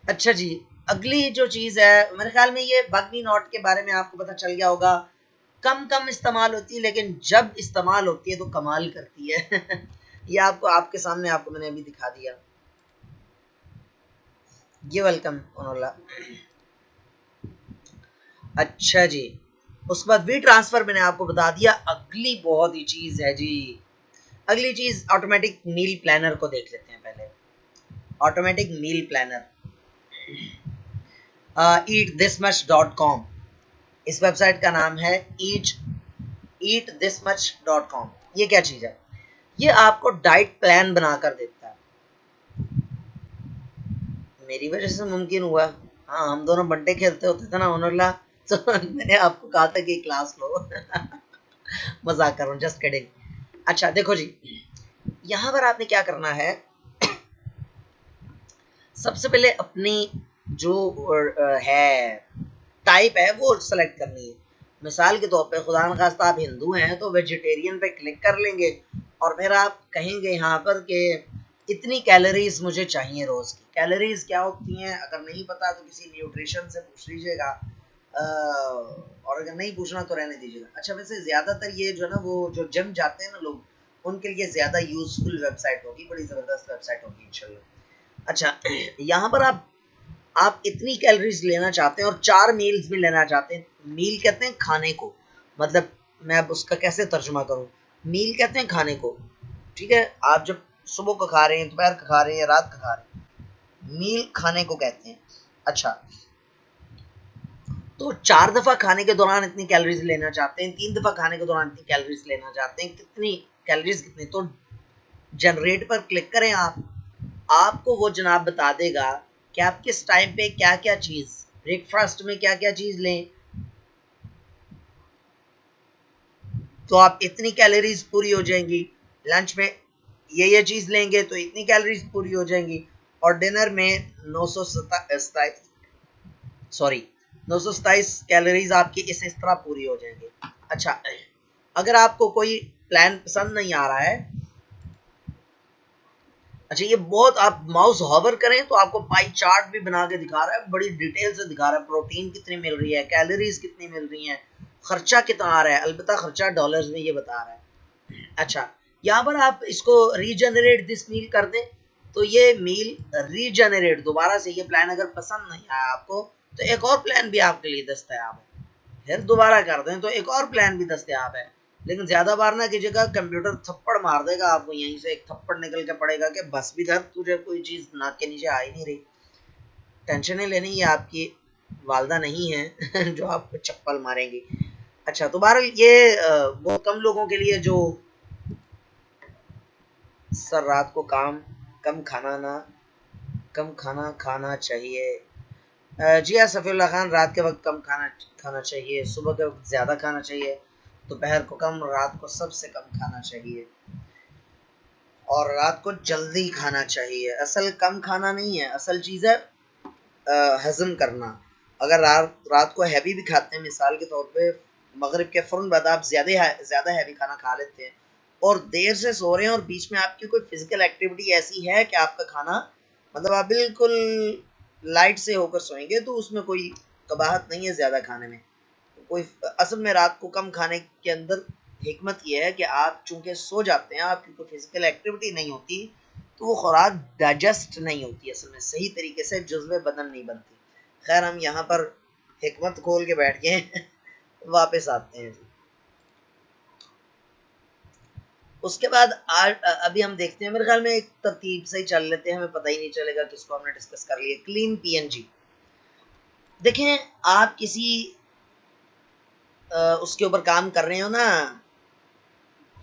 अच्छा जी, अगली जो चीज है मेरे ख्याल में ये बगनी नॉट के बारे में आपको पता चल गया होगा। कम कम इस्तेमाल होती है लेकिन जब इस्तेमाल होती है तो कमाल करती है। ये आपको आपके सामने आपको मैंने अभी दिखा दिया। ये वेलकम ऑनरल्ला। अच्छा जी, उसके बाद वी ट्रांसफर मैंने आपको बता दिया। अगली बहुत ही चीज है जी, अगली चीज ऑटोमेटिक मील प्लानर को देख लेते हैं पहले। ऑटोमेटिक मील प्लानर eatthismuch.com, इस वेबसाइट का नाम है eatthismuch.com। ये क्या चीज है? ये आपको डाइट प्लान बनाकर देता है। मेरी वजह से मुमकिन हुआ। हाँ, हम दोनों बंटे खेलते होते थे ना ऑनरल्ला, तो मैंने आपको कहा था कि क्लास लो। मजाक कर रहा हूँ, जस्ट किडिंग। अच्छा देखो जी, यहाँ पर आपने क्या करना है, सबसे पहले अपनी जो है टाइप है वो सेलेक्ट करनी है। मिसाल के तौर पे खुदा न खास्ता आप हिंदू हैं तो वेजिटेरियन पे क्लिक कर लेंगे और फिर आप कहेंगे यहाँ पर कि इतनी कैलोरीज मुझे चाहिए रोज की। कैलोरीज क्या होती हैं अगर नहीं पता तो किसी न्यूट्रिशन से पूछ लीजिएगा, और अगर नहीं पूछना तो रहने दीजिएगा। अच्छा, वैसे ज्यादातर ये जो ना वो जो जिम जाते हैं ना लोग, उनके लिए ज्यादा यूजफुल वेबसाइट होगी, बड़ी जबरदस्त वेबसाइट होगी इंशाल्लाह। अच्छा, यहाँ पर आप इतनी कैलोरीज लेना चाहते हैं और 4 मील्स भी लेना चाहते हैं। मील कहते हैं खाने को, मतलब मैं अब उसका कैसे तर्जुमा करूं। मील कहते हैं खाने को, ठीक है। आप जब सुबह को खा रहे हैं, दोपहर का खा रहे हैं या रात का खा रहे हैं, मील खाने को कहते हैं। अच्छा, तो 4 दफा खाने के दौरान इतनी कैलोरीज लेना चाहते हैं, 3 दफा खाने के दौरान इतनी कैलोरीज लेना चाहते हैं, कितनी कैलोरीज कितनी, तो जनरेट पर क्लिक करें आप, आपको वो जनाब बता देगा कि आप किस टाइम पे क्या क्या चीज, ब्रेकफास्ट में क्या क्या चीज लें तो आप इतनी कैलोरीज पूरी हो जाएंगी, लंच में ये चीज लेंगे तो इतनी कैलोरीज पूरी हो जाएंगी, और डिनर में 927 कैलोरीज आपकी इस तरह पूरी हो जाएंगी। अच्छा, अगर आपको कोई प्लान पसंद नहीं आ रहा है, अच्छा ये बहुत, आप माउस हॉवर करें तो आपको पाई चार्ट भी बना के दिखा रहा है, बड़ी डिटेल से दिखा रहा है, प्रोटीन कितनी मिल रही है, कैलोरीज कितनी मिल रही हैं, खर्चा कितना आ रहा है, अलबत्ता खर्चा डॉलर्स में ये बता रहा है। अच्छा, यहाँ पर आप इसको रीजनरेट दिस मील कर दें तो ये मील रीजनरेट दोबारा से, ये प्लान अगर पसंद नहीं आया आपको तो एक और प्लान भी आपके लिए दस्तयाब है, फिर दोबारा कर दें तो एक और प्लान भी दस्तयाब है। लेकिन ज्यादा बार ना कीजिएगा, कंप्यूटर थप्पड़ मार देगा आपको, यहीं से एक थप्पड़ निकल के पड़ेगा कि बस भी कर, तुझे कोई चीज नाक के नीचे आ ही नहीं रही। टेंशन नहीं लेनी, ये आपकी वालदा नहीं है जो आपको चप्पल मारेंगी। अच्छा, तो बहरहाल ये बहुत कम लोगों के लिए जो सर रात को काम कम खाना ना कम खाना खाना चाहिए। जी हाँ सफ़ीउल्लाह खान, रात के वक्त कम खाना खाना चाहिए, सुबह के वक्त ज़्यादा खाना चाहिए, दोपहर को कम, रात को सबसे कम खाना चाहिए, और रात को जल्दी खाना चाहिए। असल कम खाना नहीं है, असल चीज़ है हजम करना। अगर रात को हैवी भी खाते हैं, मिसाल के तौर पे मगरिब के फ़ौरन बाद आप ज़्यादा हैवी खाना खा लेते हैं और देर से सो रहे हैं और बीच में आपकी कोई फिजिकल एक्टिविटी ऐसी है कि आपका खाना, मतलब आप बिल्कुल लाइट से होकर सोएंगे, तो उसमें कोई कबाहत नहीं है ज़्यादा खाने में कोई। असल में रात को कम खाने के अंदर हिकमत यह है कि आप चूंकि सो जाते हैं, आपकी कोई फिजिकल एक्टिविटी नहीं होती, तो वो खुराक डाइजेस्ट नहीं होती, असल में सही तरीके से जुज़्व बदन नहीं बनती। खैर, हम यहाँ पर हिकमत खोल के बैठ गए। वापस आते हैं। उसके बाद आज अभी हम देखते हैं, मेरे ख्याल में एक तरतीब से ही चल लेते हैं, हमें पता ही नहीं चलेगा किसको हमने डिस्कस कर लिया। Clean PNG. देखें, आप किसी उसके ऊपर काम कर रहे हो ना,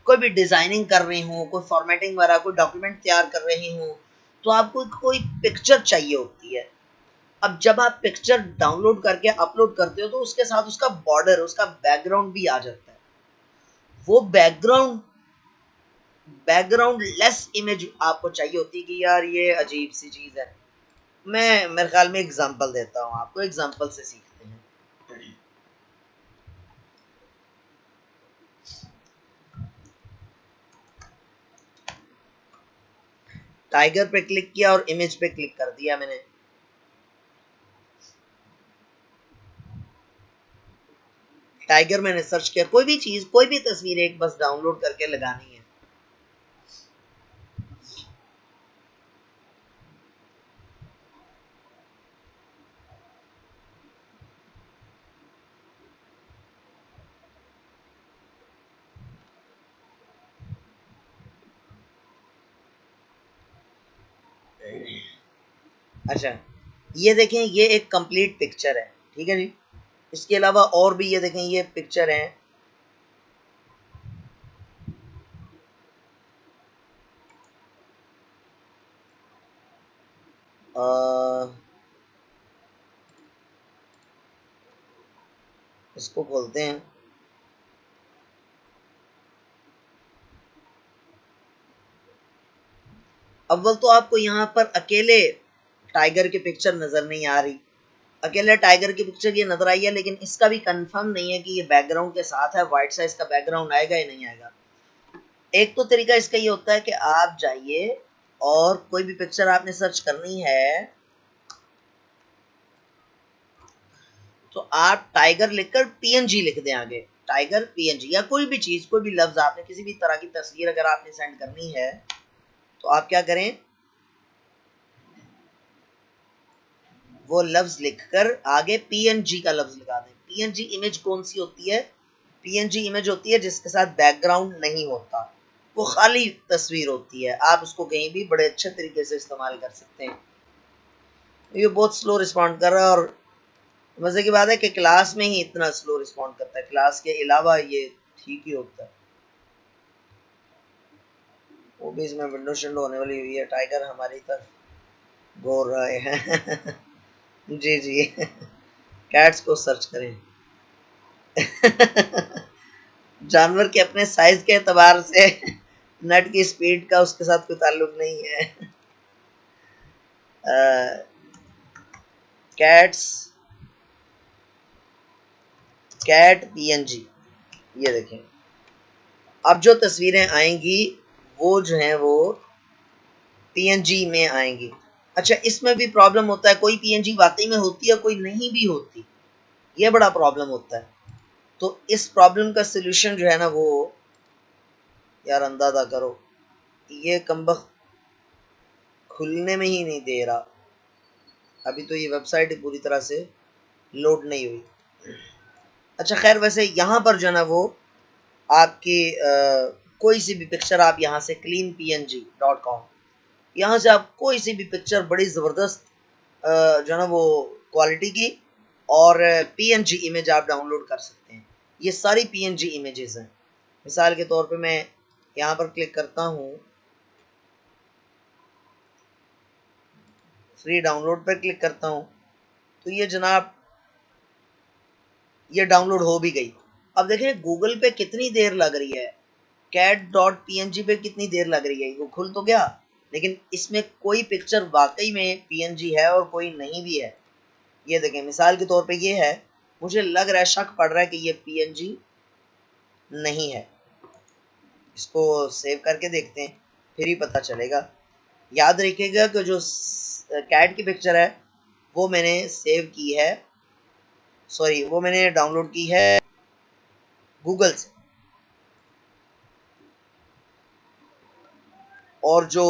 कोई भी डिजाइनिंग कर रही हूँ, कोई फॉर्मेटिंग वाला कोई डॉक्यूमेंट तैयार कर रही हूँ, तो आपको कोई पिक्चर चाहिए होती है। अब जब आप पिक्चर डाउनलोड करके अपलोड करते हो तो उसके साथ उसका बॉर्डर, उसका बैकग्राउंड भी आ जाता है। वो बैकग्राउंड लेस इमेज आपको चाहिए होती है कि यार ये अजीब सी चीज है। मैं मेरे ख्याल में एग्जांपल देता हूँ आपको, एग्जांपल से सीखते हैं। टाइगर पे क्लिक किया और इमेज पे क्लिक कर दिया मैंने। टाइगर मैंने सर्च किया, कोई भी चीज, कोई भी तस्वीर एक बस डाउनलोड करके लगानी है। अच्छा, ये देखें, ये एक कंप्लीट पिक्चर है, ठीक है जी। इसके अलावा और भी ये देखें, ये पिक्चर है। इसको खोलते हैं। अव्वल तो आपको यहाँ पर अकेले टाइगर की पिक्चर नजर नहीं आ रही। अकेले टाइगर की पिक्चर ये नजर आई है, लेकिन इसका भी कंफर्म नहीं है कि ये बैकग्राउंड के साथ है, व्हाइट साइज का बैकग्राउंड आएगा या नहीं आएगा। एक तो तरीका इसका ये होता है कि आप जाइए और कोई भी पिक्चर आपने सर्च करनी है तो आप टाइगर लिखकर पीएनजी लिख दें आगे, टाइगर पीएनजी, या कोई भी चीज, कोई भी लफ्ज, आपने किसी भी तरह की तस्वीर अगर आपने सेंड करनी है तो आप क्या करें, वो लफ्ज लिखकर आगे पीएनजी का लफ्ज लगा दें। पीएनजी इमेज कौन सी होती है? पीएनजी इमेज होती है जिसके साथ बैकग्राउंड नहीं होता, वो खाली तस्वीर होती है। आप उसको कहीं भी बड़े अच्छे तरीके से इस्तेमाल कर सकते हैं। ये बहुत स्लो रिस्पॉन्ड कर रहा है, और मजे की बात है कि क्लास में ही इतना स्लो रिस्पॉन्ड करता है, क्लास के अलावा ये ठीक ही होता है। वो भी इसमें विंडो शिंडो होने वाली हुई है, टाइगर हमारी तरफ घूर रहे हैं। जी जी। कैट्स को सर्च करें। जानवर के अपने साइज के एतबार से नेट की स्पीड का उसके साथ कोई ताल्लुक नहीं है। कैट्स, कैट पीएनजी, ये देखें। अब जो तस्वीरें आएंगी वो जो हैं वो पीएनजी में आएंगी। अच्छा, इसमें भी प्रॉब्लम होता है, कोई पीएनजी वाकई में होती है, कोई नहीं भी होती, ये बड़ा प्रॉब्लम होता है। तो इस प्रॉब्लम का सलूशन जो है ना वो, यार अंदाजा करो, ये कमबख्त खुलने में ही नहीं दे रहा। अभी तो ये वेबसाइट पूरी तरह से लोड नहीं हुई। अच्छा खैर, वैसे यहाँ पर जो है ना वो आपकी कोई सी भी पिक्चर आप यहाँ से cleanpng.com, यहाँ से आप कोई सी भी पिक्चर बड़ी ज़बरदस्त जो है ना वो क्वालिटी की और पीएनजी इमेज आप डाउनलोड कर सकते हैं। ये सारी पीएनजी इमेजेस हैं। मिसाल के तौर पे मैं यहाँ पर क्लिक करता हूँ, फ्री डाउनलोड पर क्लिक करता हूँ, तो ये जनाब ये डाउनलोड हो भी गई। अब देखें गूगल पे कितनी देर लग रही है, cat.png पे कितनी देर लग रही है, वो खुल तो गया, लेकिन इसमें कोई पिक्चर वाकई में पीएनजी है और कोई नहीं भी है। ये देखें, मिसाल के तौर पे ये है, मुझे लग रहा है, शक पड़ रहा है कि ये पीएनजी नहीं है। इसको सेव करके देखते हैं, फिर ही पता चलेगा। याद रखिएगा कि जो कैट की पिक्चर है वो मैंने सेव की है, सॉरी वो मैंने डाउनलोड की है गूगल से, और जो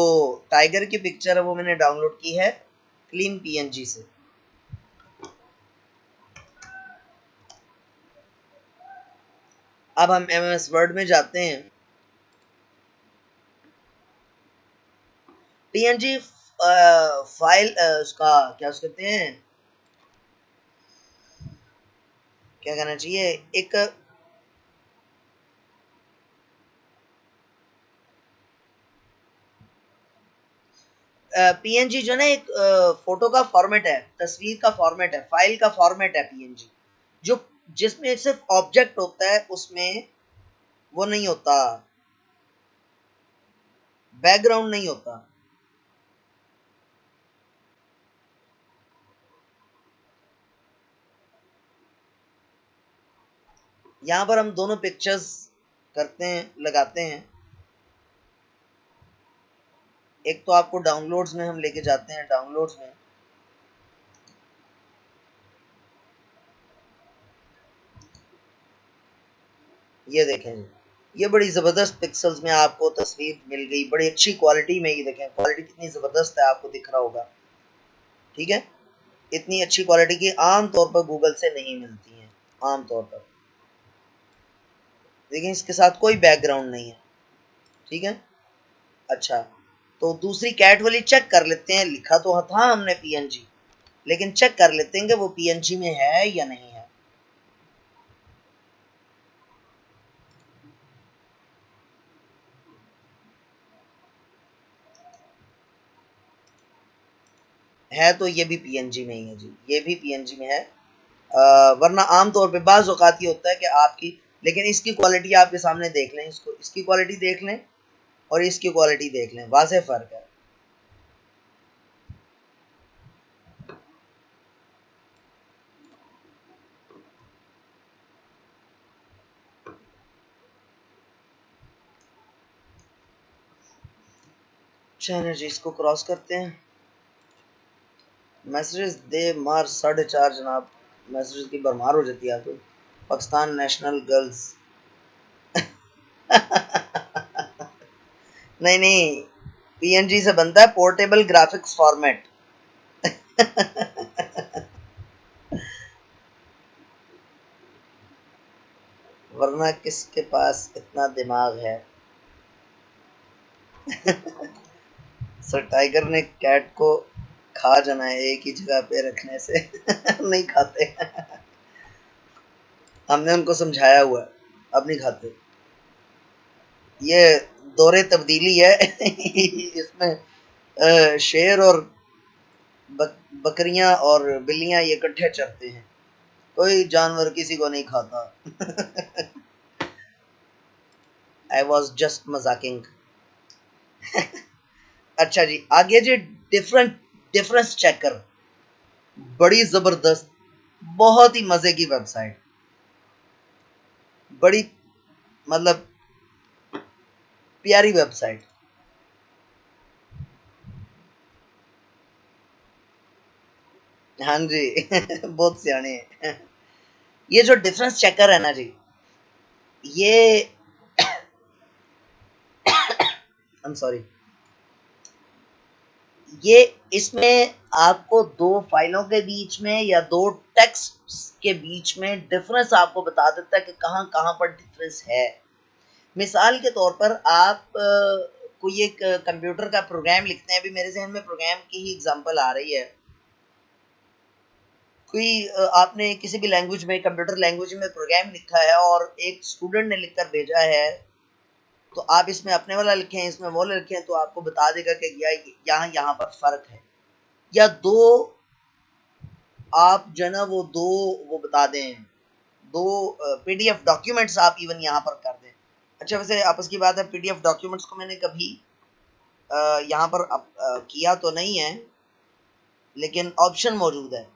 टाइगर की पिक्चर है वो मैंने डाउनलोड की है क्लीन पीएनजी से। अब हम एमएस वर्ड में जाते हैं। पीएनजी फाइल, उसका क्या कहते हैं, क्या कहना चाहिए, एक पीएनजी जो ना एक फोटो का फॉर्मेट है, तस्वीर का फॉर्मेट है, फाइल का फॉर्मेट है पीएनजी, जो जिसमें सिर्फ ऑब्जेक्ट होता है, उसमें वो नहीं होता, बैकग्राउंड नहीं होता। यहां पर हम दोनों पिक्चर्स करते हैं, लगाते हैं। एक तो आपको डाउनलोड्स में हम लेके जाते हैं, डाउनलोड्स में ये देखें जी, ये बड़ी ज़बरदस्त पिक्सल्स में आपको तस्वीर मिल गई, बड़ी अच्छी क्वालिटी में। ये देखें क्वालिटी कितनी ज़बरदस्त है, आपको दिख रहा होगा। ठीक है, इतनी अच्छी क्वालिटी की आम तौर पर गूगल से नहीं मिलती हैं, आम तौर पर। देखिए इसके साथ कोई बैकग्राउंड नहीं है। ठीक है, अच्छा, तो दूसरी कैट वाली चेक कर लेते हैं। लिखा तो था हमने पीएनजी, लेकिन चेक कर लेते हैं कि वो पीएनजी में है या नहीं है। है तो ये भी पीएनजी में ही है जी, ये भी पीएनजी में है। वरना आमतौर पे बाज़ औक़ात ये होता है कि आपकी, लेकिन इसकी क्वालिटी आपके सामने देख लें, इसको, इसकी क्वालिटी देख लें और इसकी क्वालिटी देख लें, वाज़ेह फ़र्क है। चलिए जी, इसको क्रॉस करते हैं। मैसेजेस दे मार 4.5 जनाब, मैसेजेस की भरमार हो जाती है आपको। पाकिस्तान नेशनल गर्ल्स नहीं नहीं, पीएनजी से बनता है पोर्टेबल ग्राफिक्स फॉर्मेट। वरना किसके पास इतना दिमाग है। सर टाइगर ने कैट को खा जाना है एक ही जगह पे रखने से। नहीं खाते। हमने उनको समझाया हुआ है, अब नहीं खाते। ये दौरे तब्दीली है। इसमें शेर और बकरियां और बिल्लियां ये इकट्ठे चरते हैं, कोई जानवर किसी को नहीं खाता। आई वॉज जस्ट मजाकिंग। अच्छा जी, आगे जी, डिफरेंस चेकर, बड़ी जबरदस्त, बहुत ही मजे की वेबसाइट, बड़ी मतलब प्यारी वेबसाइट। हाँ जी। बहुत सियाने हैं। ये जो डिफरेंस चेकर है ना जी, ये आई एम सॉरी, ये इसमें आपको दो फाइलों के बीच में या दो टेक्स्ट के बीच में डिफरेंस आपको बता देता है कि कहाँ कहाँ पर डिफरेंस है। मिसाल के तौर पर आप कोई एक कंप्यूटर का प्रोग्राम लिखते हैं, अभी मेरे जहन में प्रोग्राम की ही एग्जांपल आ रही है। कोई आपने किसी भी लैंग्वेज में, कंप्यूटर लैंग्वेज में प्रोग्राम लिखा है और एक स्टूडेंट ने लिखकर भेजा है, तो आप इसमें अपने वाला लिखें, इसमें वो लिखें, तो आपको बता देगा कि यहाँ यहाँ पर फर्क है। या दो, आप जो है ना वो दो, वो बता दें, दो पीडीएफ डॉक्यूमेंट्स आप इवन यहाँ पर कर दें। अच्छा, वैसे आपस की बात है, पीडीएफ डॉक्यूमेंट्स को मैंने कभी यहाँ पर किया तो नहीं है, लेकिन ऑप्शन मौजूद है।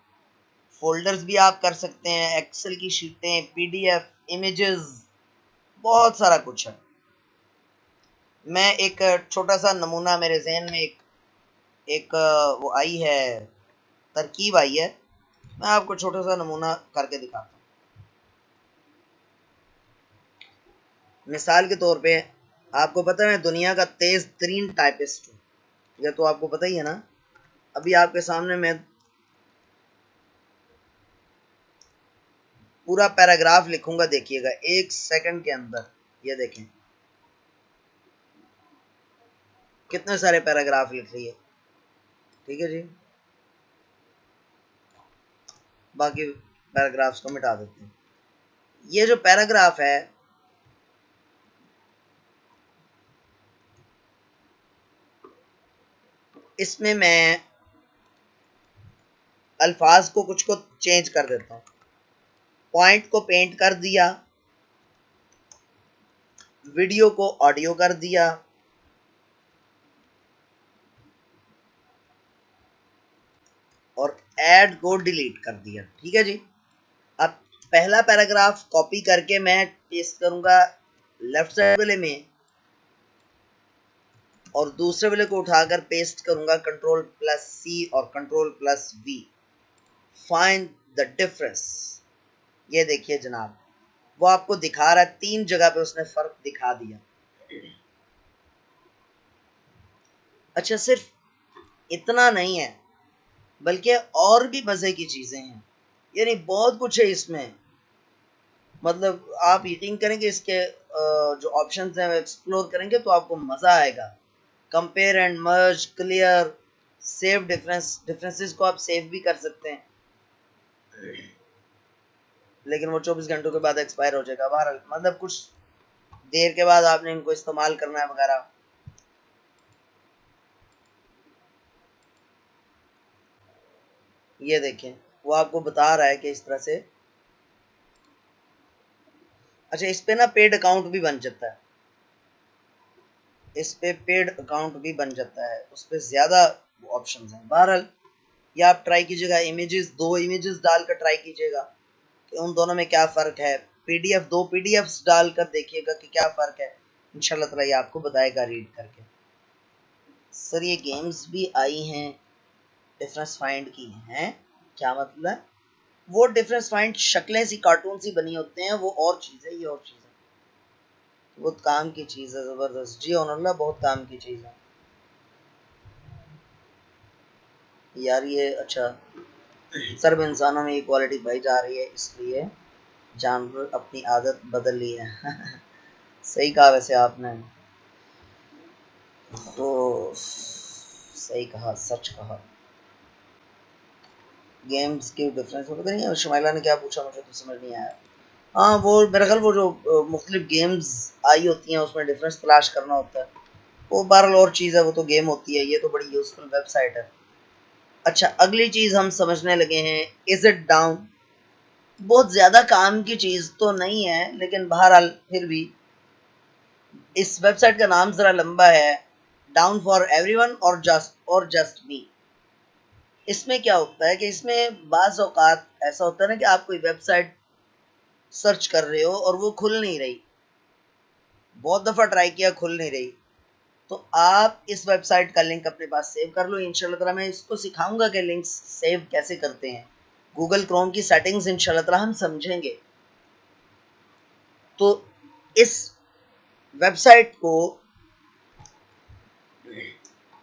फोल्डर्स भी आप कर सकते हैं, एक्सेल की शीटें, पीडीएफ, इमेजेस, बहुत सारा कुछ है। मैं एक छोटा सा नमूना मेरे जहन में एक वो आई है, तरकीब आई है, मैं आपको छोटा सा नमूना करके दिखाता हूँ। मिसाल के तौर पे, आपको पता है दुनिया का तेज तरीन टाइपिस्ट हूँ, यह तो आपको पता ही है ना। अभी आपके सामने मैं पूरा पैराग्राफ लिखूंगा, देखिएगा 1 सेकंड के अंदर। ये देखें कितने सारे पैराग्राफ लिख रही है। ठीक है जी, बाकी पैराग्राफ्स को मिटा देते हैं। ये जो पैराग्राफ है, इसमें मैं अल्फाज को कुछ को चेंज कर देता हूँ। पॉइंट को पेंट कर दिया, वीडियो को ऑडियो कर दिया, और ऐड को डिलीट कर दिया। ठीक है जी। अब पहला पैराग्राफ कॉपी करके मैं पेस्ट करूंगा लेफ्ट साइड वाले में, और दूसरे वाले को उठाकर पेस्ट करूंगा Ctrl+C और Ctrl+V। Find the difference. ये देखिए जनाब, वो आपको दिखा रहा है, 3 जगह पे उसने फर्क दिखा दिया। अच्छा, सिर्फ इतना नहीं है, बल्कि और भी मजे की चीजें हैं, यानी बहुत कुछ है इसमें। मतलब आप यकीन करेंगे, इसके जो ऑप्शंस हैं वो एक्सप्लोर करेंगे तो आपको मजा आएगा। Compare and merge, clear, save differences को आप सेव भी कर सकते हैं, लेकिन वो 24 घंटों के बाद एक्सपायर हो जाएगा। बहरहाल मतलब कुछ देर के बाद आपने इनको इस्तेमाल करना है वगैरह। ये देखें, वो आपको बता रहा है कि इस तरह से। अच्छा, इस पे ना पेड अकाउंट भी बन जाता है, इस पे पेड अकाउंट भी बन जाता है, उस पे ज्यादा ऑप्शंस हैं। बहरहाल या आप ट्राई कीजिएगा, इमेजेस, 2 इमेजेस डालकर ट्राई कीजिएगा कि उन दोनों में क्या फ़र्क है। पीडीएफ, 2 पीडीएफ्स डालकर देखिएगा कि क्या फ़र्क है। इंशाल्लाह ताला ये आपको बताएगा रीड करके। सर ये गेम्स भी आई हैं, डिफरेंस फाइंड की हैं, क्या मतलब? वो डिफरेंस फाइंड शक्लें सी कार्टून सी बनी होते हैं, वो और चीज़ है, ये और चीज़ है। बहुत काम की चीज़ है, ज़बरदस्त जी ऑनरल्ला, बहुत काम की चीज़ है यार ये। अच्छा, सर्व इंसानों में इक्वालिटी पाई जा रही है, इसलिए जानवर अपनी आदत बदल ली है। सही कहा वैसे आपने, तो सही कहा, सच कहा। गेम्स के डिफरेंस पता नहीं, शुमाइला ने क्या पूछा मुझे तो समझ नहीं आया। हाँ, वो मेरा ख्याल वो जो मुख्तलिफ गेम्स आई होती हैं उसमें डिफरेंस तलाश करना होता है, वो बहरहाल और चीज़ है, वो तो गेम होती है। ये तो बड़ी यूजफुल वेबसाइट है। अच्छा, अगली चीज़ हम समझने लगे हैं, इज इट डाउन। बहुत ज़्यादा काम की चीज़ तो नहीं है, लेकिन बहरहाल फिर भी इस वेबसाइट का नाम ज़रा लंबा है, डाउन फॉर एवरीवन और जस्ट मी। इसमें क्या होता है कि इसमें बाज़ औक़ात ऐसा होता है ना कि आप कोई वेबसाइट सर्च कर रहे हो और वो खुल नहीं रही, बहुत दफ़ा ट्राई किया, खुल नहीं रही, तो आप इस वेबसाइट का लिंक अपने पास सेव कर लो। इंशाल्लाह ताला मैं इसको सिखाऊंगा कि लिंक्स सेव कैसे करते हैं। गूगल क्रोम की सेटिंग्स इंशाल्लाह ताला हम समझेंगे। तो इस वेबसाइट को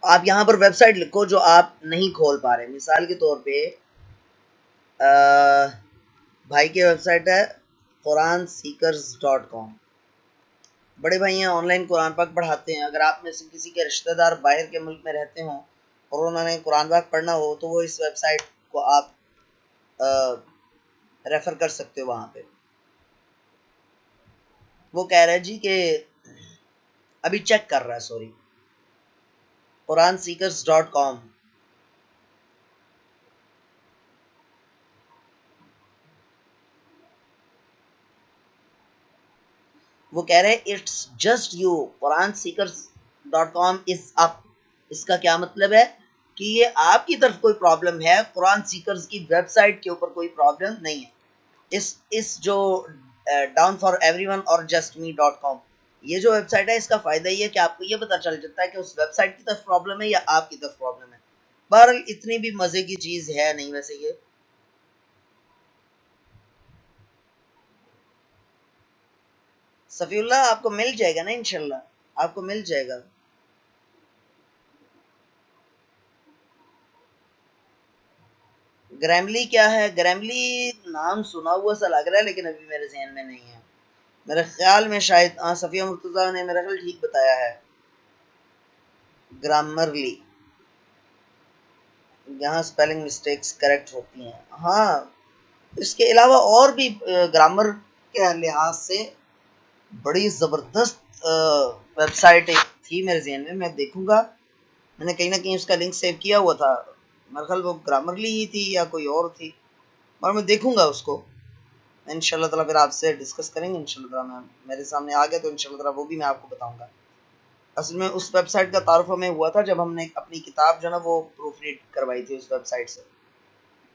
आप यहाँ पर वेबसाइट लिखो जो आप नहीं खोल पा रहे। मिसाल के तौर पे भाई की वेबसाइट है quranseekers.com। बड़े भाई हैं, ऑनलाइन कुरान पाक पढ़ाते हैं। अगर आप में से किसी के रिश्तेदार बाहर के मुल्क में रहते हों और उन्होंने कुरान पाक पढ़ना हो, तो वो इस वेबसाइट को आप रेफ़र कर सकते हो वहाँ पे। वो कह रहा है जी कि अभी चेक कर रहा है, सॉरी, quranseekers.com। वो कह रहे हैं it's just you, quranseekers.com is up. इसका क्या मतलब है कि ये आपकी तरफ कोई प्रॉब्लम है, कुरान सीकर्स की वेबसाइट के ऊपर कोई प्रॉब्लम नहीं है। इस जो डाउन फॉर एवरीवन और जस्ट मी .com, ये जो वेबसाइट है, इसका फ़ायदा ये है कि आपको ये पता चल जाता है कि उस वेबसाइट की तरफ प्रॉब्लम है या आपकी तरफ प्रॉब्लम है। बहरहाल इतनी भी मज़े की चीज़ है नहीं वैसे ये। सफ़ीउल्लाह आपको मिल जाएगा ना, इंशाल्लाह आपको मिल जाएगा। ग्रैमली क्या है? ग्रैमली नाम सुना हुआ सा लग रहा है, लेकिन अभी मेरे ज़हन में नहीं है। मेरे ख्याल में शायद सफ़िया मुर्तज़ा ने मेरा ख्याल ठीक बताया है, ग्रामरली। यहाँ स्पेलिंग मिस्टेक्स करेक्ट होती हैं। हाँ, इसके अलावा और भी ग्रामर के लिहाज से बड़ी ज़बरदस्त वेबसाइट एक थी मेरे ज़हन में, मैं देखूँगा मैंने कहीं ना कहीं उसका लिंक सेव किया हुआ था, मेरे ख्याल वो ग्रामरली ही थी या कोई और थी, और मैं देखूंगा उसको इंशाल्लाह ताला, फिर आपसे डिस्कस करेंगे इंशाल्लाह ताला। मैं मेरे सामने आ गया तो इंशाल्लाह ताला वो भी मैं आपको बताऊंगा। असल में उस वेबसाइट का तारुफ हमें हुआ था जब हमने अपनी किताब जो ना वो प्रूफ रीड करवाई थी उस वेबसाइट से,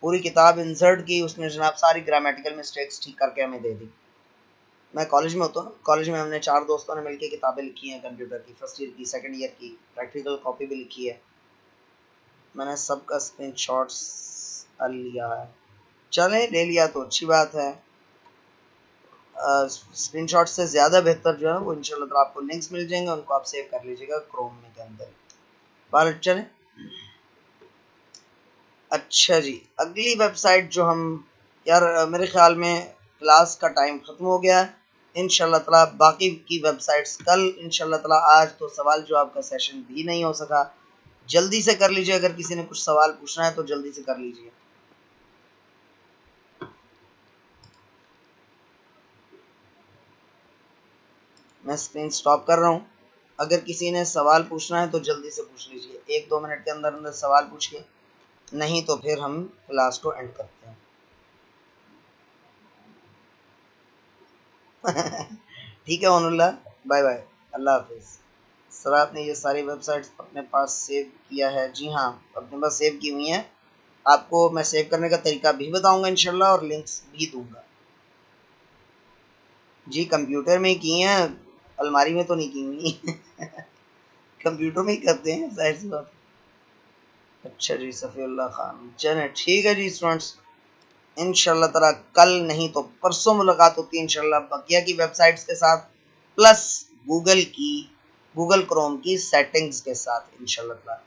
पूरी किताब इंसर्ट की उसने जनाब, सारी ग्रामेटिकल मिस्टेक्स ठीक करके हमें दे दी। मैं कॉलेज में होता हूँ, कॉलेज में हमने 4 दोस्तों ने मिलकर किताबें लिखी हैं कंप्यूटर की, फर्स्ट ईयर की, सेकंड ईयर की, प्रैक्टिकल कॉपी भी लिखी है। मैंने सबका स्क्रीनशॉट्स लिया है। चलें, ले लिया तो अच्छी बात है। स्क्रीनशॉट से ज़्यादा बेहतर जो है वो इंशाल्लाह ताला आपको लिंक्स मिल जाएंगे, उनको आप सेव कर लीजिएगा क्रोम में के अंदर। बात चलें, अच्छा जी, अगली वेबसाइट जो हम, यार मेरे ख्याल में क्लास का टाइम ख़त्म हो गया है। इंशाल्लाह ताला बाकी की वेबसाइट्स कल इंशाल्लाह ताला, आज तो सवाल जवाब का सेशन भी नहीं हो सका, जल्दी से कर लीजिए, अगर किसी ने कुछ सवाल पूछना है तो जल्दी से कर लीजिए। मैं स्क्रीन स्टॉप कर रहा हूँ, अगर किसी ने सवाल पूछना है तो जल्दी से पूछ लीजिए, 1-2 मिनट के अंदर अंदर सवाल पूछिए, नहीं तो फिर हम क्लास को एंड करते हैं। ठीक है ओनुल्लाह, बाय बाय, अल्लाह हाफिज़। सर आपने ये सारी वेबसाइट्स अपने पास सेव किया है? जी हाँ, अपने पास सेव की हुई हैं। आपको मैं सेव करने का तरीका भी बताऊंगा इंशाल्लाह, और लिंक्स भी दूंगा। जी कंप्यूटर में की हैं, अलमारी में तो नहीं की हुई। कंप्यूटर में ही करते हैं, जाहिर सी बात है। अच्छा जी, सफ़ीउल्लाह खान, चलें ठीक है जी स्टूडेंट्स, इंशाल्लाह ताला कल नहीं तो परसों मुलाकात होती है इंशाल्लाह बकिया की वेबसाइट्स के साथ, प्लस गूगल क्रोम की सेटिंग्स के साथ इंशाल्लाह ताला।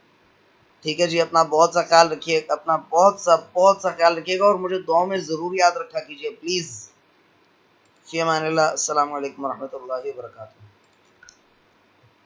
ठीक है जी, अपना बहुत सा ख्याल रखिए, अपना बहुत सा ख्याल रखिएगा, और मुझे दुआ में ज़रूर याद रखा कीजिए प्लीज़। फ़ी अमानिल्लाह, अस्सलामु अलैकुम व रहमतुल्लाहि व बरकातुहू।